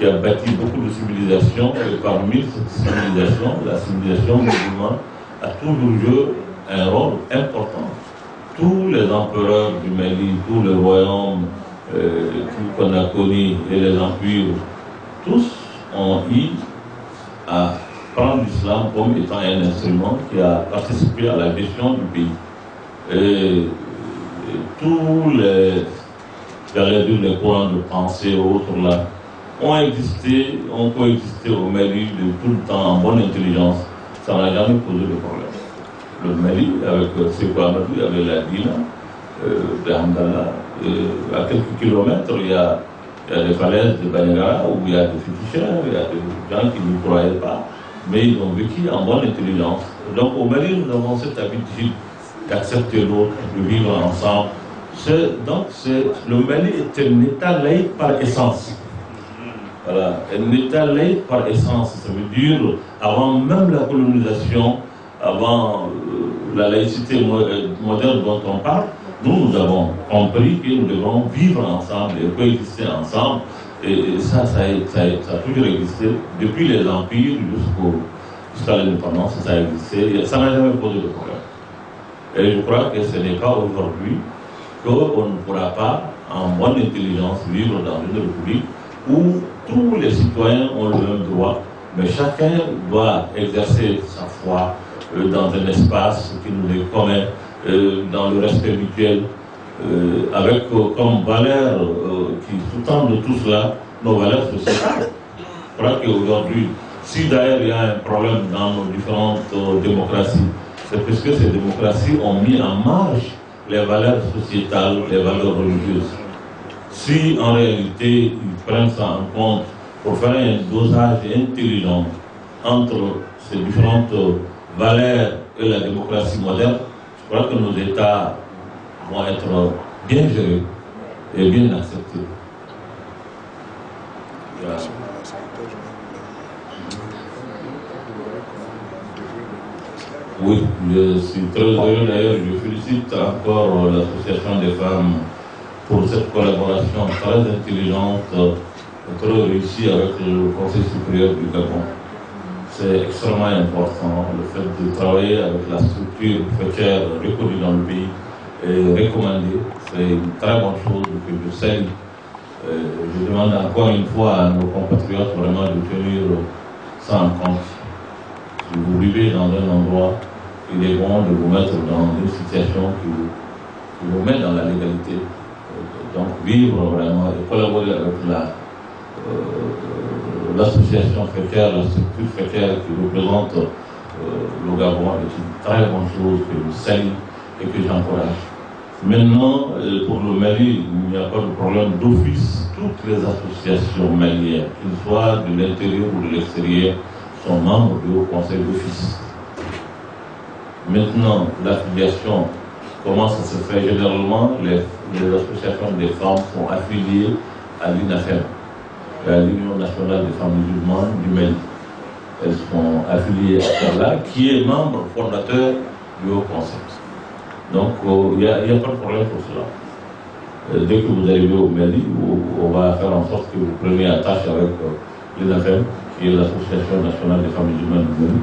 a bâti beaucoup de civilisations, et parmi ces civilisations, la civilisation musulmane a toujours joué un rôle important. Tous les empereurs du Mali, tous les royaumes qu'on a connus et les empires, tous ont eu à prendre l'islam comme étant un instrument qui a participé à la gestion du pays. Et tous les courants de pensée ou autres là ont coexisté au Mali de tout le temps en bonne intelligence. Ça n'a jamais posé de problème. Le Mali, avec Sékou Amadou, il y avait la Dina, de Hamdallah. À quelques kilomètres, il y a des falaises de Banegara où il y a des féticheurs, il y a des gens qui ne croyaient pas, mais ils ont vécu en bonne intelligence. Donc au Mali, nous avons cette habitude d'accepter l'autre, de vivre ensemble. Le Mali est un État laïque par essence. Voilà, un État laïque par essence, ça veut dire, avant même la colonisation, avant la laïcité moderne dont on parle, nous avons compris que nous devons vivre ensemble et coexister ensemble. Et ça a toujours existé, depuis les empires jusqu'à l'indépendance, ça a existé, ça n'a jamais posé de problème. Et je crois que ce n'est pas aujourd'hui qu'on ne pourra pas, en bonne intelligence, vivre dans une république où tous les citoyens ont le même droit, mais chacun doit exercer sa foi dans un espace qui nous est commun, dans le respect mutuel, avec comme valeur qui sous-tendent tout cela, nos valeurs sociales. Je crois qu'aujourd'hui, si d'ailleurs il y a un problème dans nos différentes démocraties, c'est parce que ces démocraties ont mis en marge les valeurs sociétales, les valeurs religieuses. Si en réalité ils prennent ça en compte pour faire un dosage intelligent entre ces différentes valeurs et la démocratie moderne, je crois que nos États vont être bien gérés et bien acceptés. Oui, je suis très heureux d'ailleurs, je félicite encore l'association des femmes pour cette collaboration très intelligente, très réussie avec le Conseil supérieur du Gabon. C'est extrêmement important, le fait de travailler avec la structure fêtière reconnue dans le pays et recommandée, c'est une très bonne chose que je salue. Je demande encore une fois à nos compatriotes vraiment de tenir ça en compte. Si vous vivez dans un endroit, il est bon de vous mettre dans une situation qui vous met dans la légalité. Donc vivre vraiment et collaborer avec l'association fêtière, la structure fêtière qui représente le Gabon est une très bonne chose que je salue et que j'encourage. Maintenant, pour le Mali, il n'y a pas de problème d'office. Toutes les associations maliennes, qu'elles soient de l'intérieur ou de l'extérieur, sont membres du Haut Conseil d'office. Maintenant, l'affiliation, comment ça se fait? Généralement, les associations des femmes sont affiliées à l'UNAFEM, à l'Union nationale des femmes musulmanes du Mali. Elles sont affiliées à celle-là, qui est membre fondateur du Haut Conseil. Donc, il n'y a pas de problème pour cela. Dès que vous arrivez au Mali, on va faire en sorte que vous preniez attache avec l'UNAFEM, qui est l'Association nationale des femmes musulmanes du Mali,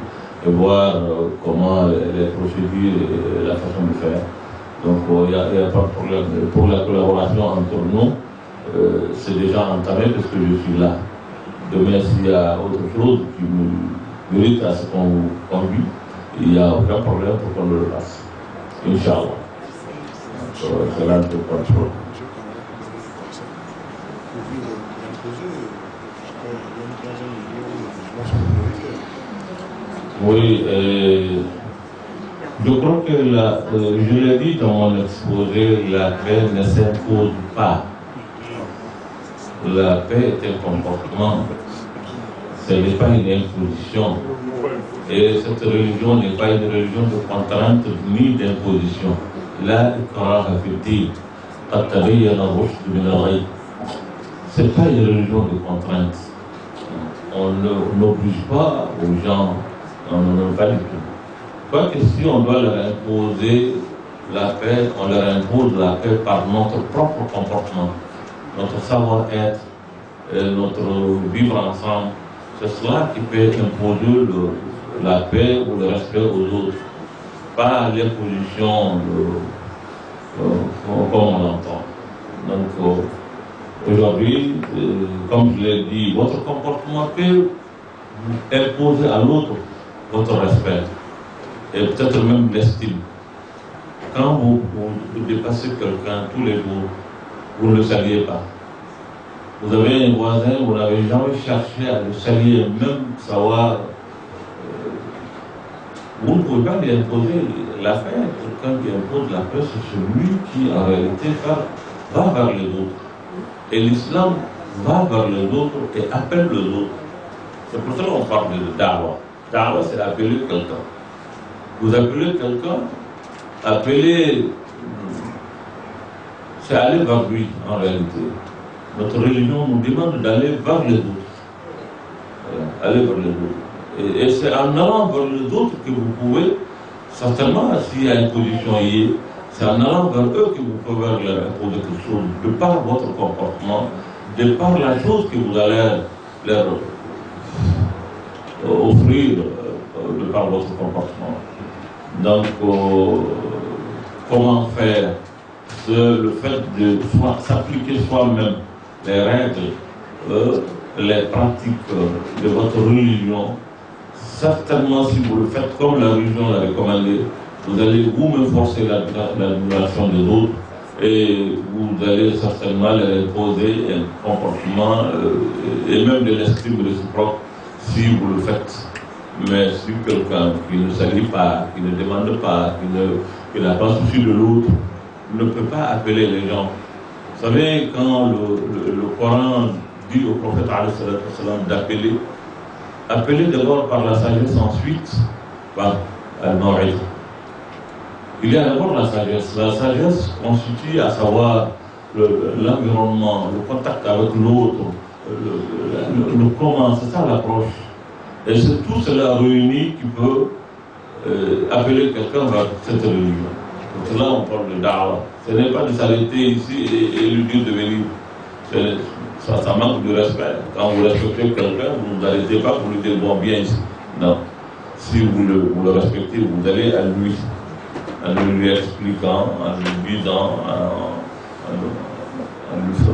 de voir comment les procédures et la façon de faire. Donc il n'y a pas de problème. Pour la collaboration entre nous, c'est déjà entamé parce que je suis là. Demain, s'il y a autre chose qui me mérite à ce qu'on vous conduit, il n'y a aucun problème pour qu'on le fasse. Inch'Allah. C'est là le contrôle. Oui, je crois que je l'ai dit dans mon exposé, la paix ne s'impose pas. La paix est un comportement, ce n'est pas une imposition. Et cette religion n'est pas une religion de contrainte ni d'imposition. Là, c'est pas une religion de contrainte. On n'oblige pas aux gens, on pas du tout. Quoique si on doit leur imposer la paix, on leur impose la paix par notre propre comportement, notre savoir-être, notre vivre ensemble. C'est cela qui peut imposer la paix ou le respect aux autres, pas l'imposition comme on l'entend. Donc aujourd'hui, comme je l'ai dit, votre comportement peut imposer à l'autre votre respect et peut-être même l'estime. Quand vous dépassez quelqu'un tous les jours, vous ne le saluez pas. Vous avez un voisin, vous n'avez jamais cherché à le saluer, même savoir. Vous ne pouvez pas lui imposer la paix. Quelqu'un qui impose la paix, c'est celui qui, en réalité, va vers les autres. Et l'islam va vers les autres et appelle les autres. C'est pour ça qu'on parle de da'wah. Da'wah, c'est appeler quelqu'un. Vous appelez quelqu'un, c'est aller vers lui, en réalité. Notre religion nous demande d'aller vers les autres. Aller vers les autres. Et c'est en allant vers les autres que vous pouvez, certainement, s'il y a une position liée, c'est en allant vers eux que vous pouvez leur imposer quelque chose, de par votre comportement, de par la chose que vous allez leur offrir, de par votre comportement. Donc, comment faire? Le fait de s'appliquer soi-même les règles, les pratiques de votre religion. Certainement, si vous le faites comme la religion l'a recommandé, vous allez vous-même forcer l'admiration des autres et vous allez certainement leur imposer un comportement et même de l'estime réciproque si vous le faites. Mais si quelqu'un qui ne salue pas, qui ne demande pas, qui n'a pas souci de l'autre, ne peut pas appeler les gens. Vous savez, quand le Coran dit au prophète d'appeler, appeler d'abord par la sagesse, ensuite par al-maw'id. Il y a d'abord la sagesse. La sagesse constitue à savoir l'environnement, le contact avec l'autre, le comment, c'est ça l'approche. Et c'est tout cela réuni qui peut appeler quelqu'un vers cette religion. Donc là, on parle de da'wah. Ce n'est pas de s'arrêter ici et lui dire de venir. Ça manque de respect. Quand vous respectez quelqu'un, vous ne vous arrêtez pas pour lui dire bon, viens ici. Non. Si vous le respectez, vous allez à lui, en lui expliquant, en lui disant,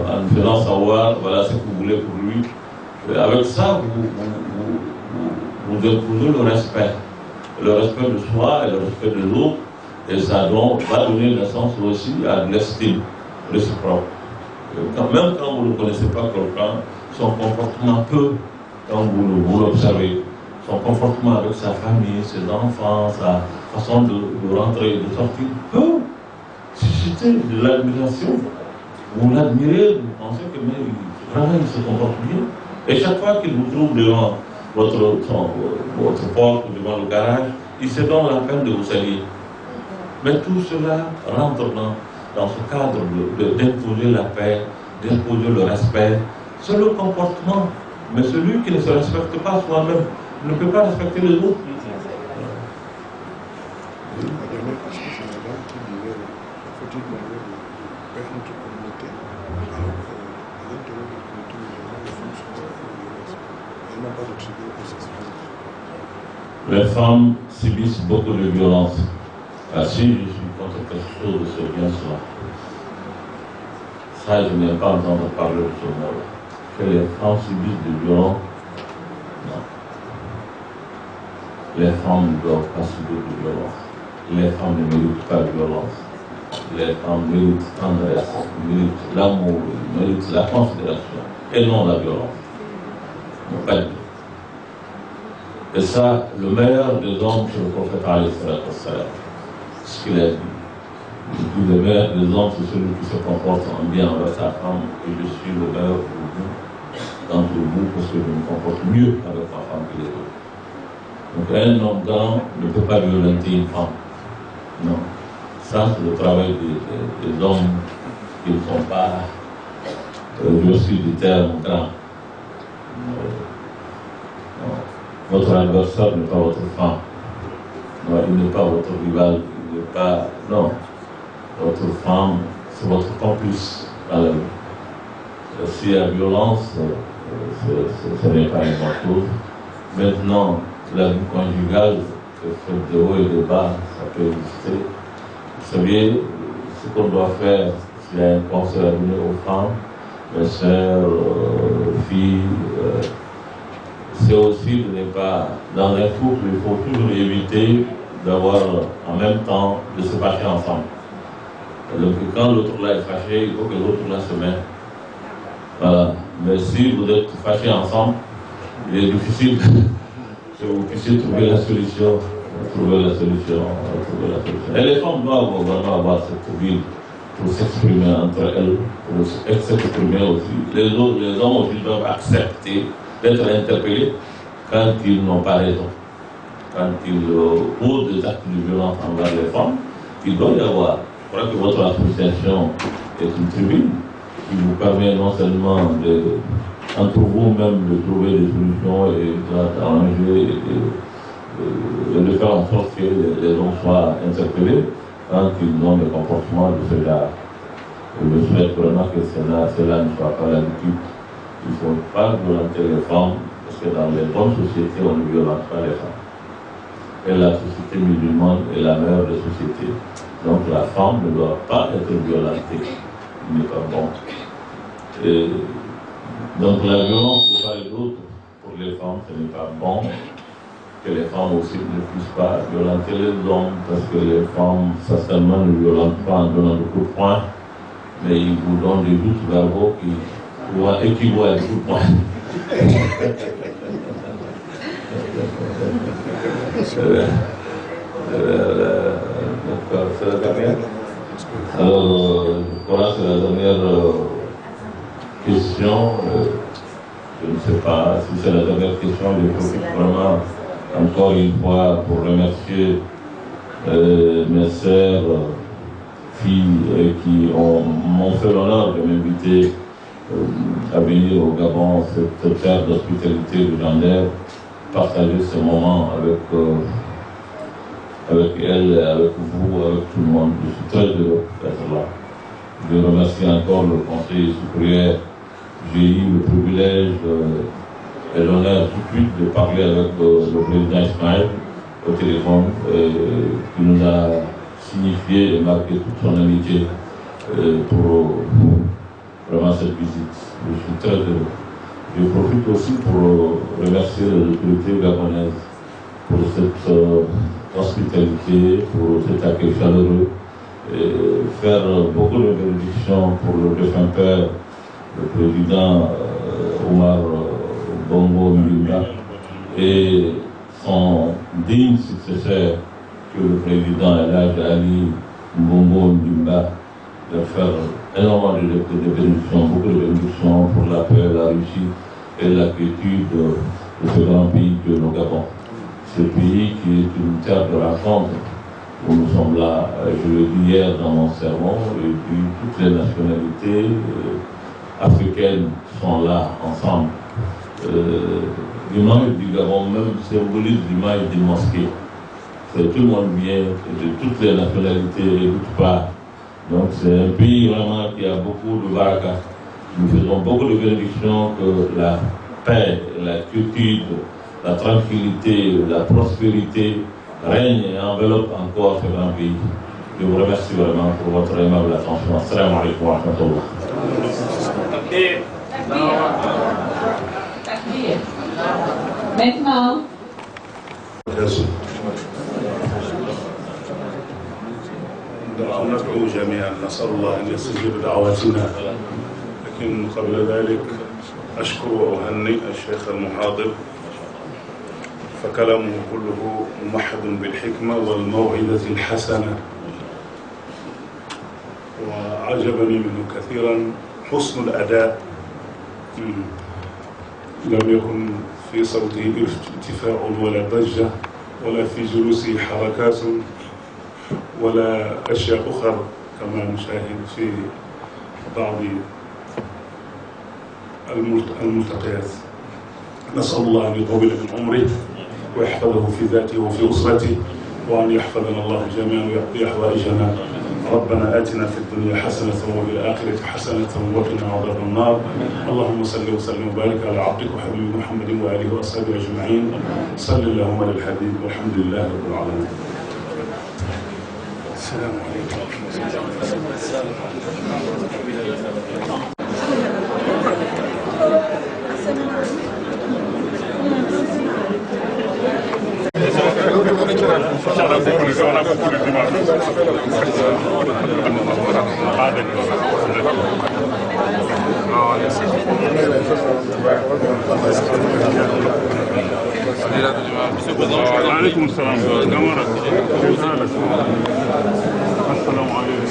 en lui faisant savoir voilà ce que vous voulez pour lui. Et avec ça, vous imposez le respect de soi et le respect de l'autre, et ça va donner naissance aussi à de l'estime réciproque. Même quand vous ne connaissez pas quelqu'un, son comportement peut, quand vous l'observez, son comportement avec sa famille, ses enfants, sa façon de rentrer et de sortir, peut susciter de l'admiration. Vous l'admirez, vous pensez que vraiment il se comporte bien. Et chaque fois qu'il vous trouve devant votre porte ou devant le garage, il se donne la peine de vous saluer. Mais tout cela rentre dans ce cadre d'imposer la paix, d'imposer le respect. C'est le comportement. Mais celui qui ne se respecte pas soi-même ne peut pas respecter les autres. La dernière question, c'est madame qui disait faut-il parler de paix entre communautés alors que à l'intérieur de la communauté musulmane, les femmes sont violentes. Elles n'ont pas d'obsédé au processus. Les femmes subissent beaucoup de violence. Ah si, je suis contre quelque chose de ce bien cela. Ça, je n'aime pas entendre parler de ce mot-là. Que les femmes subissent des violences, non. Les femmes ne doivent pas subir de violence. Les femmes ne méritent pas de violence. Les femmes méritent tendresse, méritent l'amour, méritent la considération, et non la violence. Non, pas du tout. Et ça, le meilleur des hommes, c'est le prophète alayhi salatu wassalam. Ce qu'il a dit. Le meilleur des hommes, c'est celui qui se comporte en bien avec sa femme, et je suis le meilleur pour vous, d'entre vous, parce que je me comporte mieux avec ma femme que les autres. Donc un homme grand ne peut pas violenter une femme. Non. Ça, c'est le travail des hommes qui ne sont pas, je suis du terme grand. Votre adversaire n'est pas votre femme. Non, il n'est pas votre rival. Il n'est pas. Non. Votre femme, c'est votre complice dans la vie. S'il y a violence, ce n'est pas une bonne chose. Maintenant, la vie conjugale, fait de haut et de bas, ça peut exister. Vous savez, ce qu'on doit faire, s'il y a un conseil à donner aux femmes, mes sœurs, filles, c'est aussi de ne pas, dans un couple, il faut toujours éviter d'avoir en même temps de se fâcher ensemble. Donc quand l'autre là est fâché, il faut que l'autre là se mette. Voilà. Mais si vous êtes fâchés ensemble, il est difficile que vous puissiez trouver la solution. Et les femmes doivent vraiment avoir cette vie pour s'exprimer entre elles, pour s'exprimer aussi. Les hommes aussi doivent accepter d'être interpellés quand ils n'ont pas raison. Quand ils posent des actes de violence envers les femmes, il doit y avoir. Je crois que votre association est une tribune qui vous permet non seulement entre vous-même de trouver des solutions et d'arranger et de faire en sorte que les hommes soient interpellés quand ils ont des comportements de ce genre. Je souhaite vraiment que cela ne soit pas l'habitude. Il ne faut pas violenter les femmes, parce que dans les bonnes sociétés, on ne violente pas les femmes. Et la société musulmane est la meilleure des sociétés. Donc la femme ne doit pas être violentée. Il n'est pas bon. Et donc la violence pour part et d'autre, pour les femmes, ce n'est pas bon. Que les femmes aussi ne puissent pas violenter les hommes, parce que les femmes, certainement, ne violentent pas en donnant de coups de poing, mais ils vous donnent des doutes verbaux qui équivaut à des coups de poing. C'est la dernière. Alors, voilà, c'est la dernière question. Je ne sais pas si c'est la dernière question. Je profite vraiment encore une fois pour remercier mes sœurs, filles qui m'ont fait l'honneur de m'inviter à venir au Gabon, cette terre d'hospitalité légendaire, partager ce moment avec elle, avec vous, avec tout le monde. Je suis très heureux d'être là. Je remercie encore le Conseil supérieur. J'ai eu le privilège et l'honneur tout de suite de parler avec le président Ismaël au téléphone, qui nous a signifié et marqué toute son amitié pour vraiment cette visite. Je suis très heureux. Je profite aussi pour remercier les autorités gabonaises pour cette hospitalité, pour cet accueil chaleureux, et faire beaucoup de bénédictions pour le défunt père, le président Omar Bongo Mbimba, et son digne successeur, que le président Elhadji Ali Bongo Mbimba, de faire énormément de bénédictions, beaucoup de bénédictions pour la paix, la réussite et la quiétude de ce grand pays que nous Gabon. Ce pays qui est une terre de rencontre, où nous sommes là, je l'ai dit hier dans mon sermon, et puis toutes les nationalités africaines sont là ensemble. L'image du Gabon même symbolise l'image d'une mosquée. Tout le monde vient de toutes les nationalités et de toutes parts. Donc c'est un pays vraiment qui a beaucoup de baraka. Nous faisons beaucoup de bénédictions que la paix, la quiétude la tranquillité, la prospérité règne et enveloppe encore ce grand pays. Je vous remercie vraiment pour votre aimable attention. Assalamu alaikum wa rahmatullah. Maintenant. ندعو جميعا نسأل الله أن يستجيب دعواتنا، لكن قبل ذلك أشكر وأهنئ الشيخ المحاضر، فكلامه كله ممحض بالحكمة والموعظة الحسنة، وعجبني منه كثيرا حسن الأداء، لم يكن في صوته ارتفاع ولا ضجة ولا في جلوسه حركات ولا أشياء أخرى كما نشاهد في بعض الملتقيات. نسأل الله أن يطول من عمره ويحفظه في ذاته وفي أسرته، وأن يحفظنا الله جميعا ويقضي حوائجنا. ربنا آتنا في الدنيا حسنة وفي الآخرة حسنة وقنا عذاب النار. اللهم صل وسلم وبارك على عبدك وحبيبك محمد وآله وأصحابه أجمعين. صل اللهم للحبيب والحمد لله رب العالمين. السلام عليكم. وعليكم السلام ورحمة الله. السلام عليكم.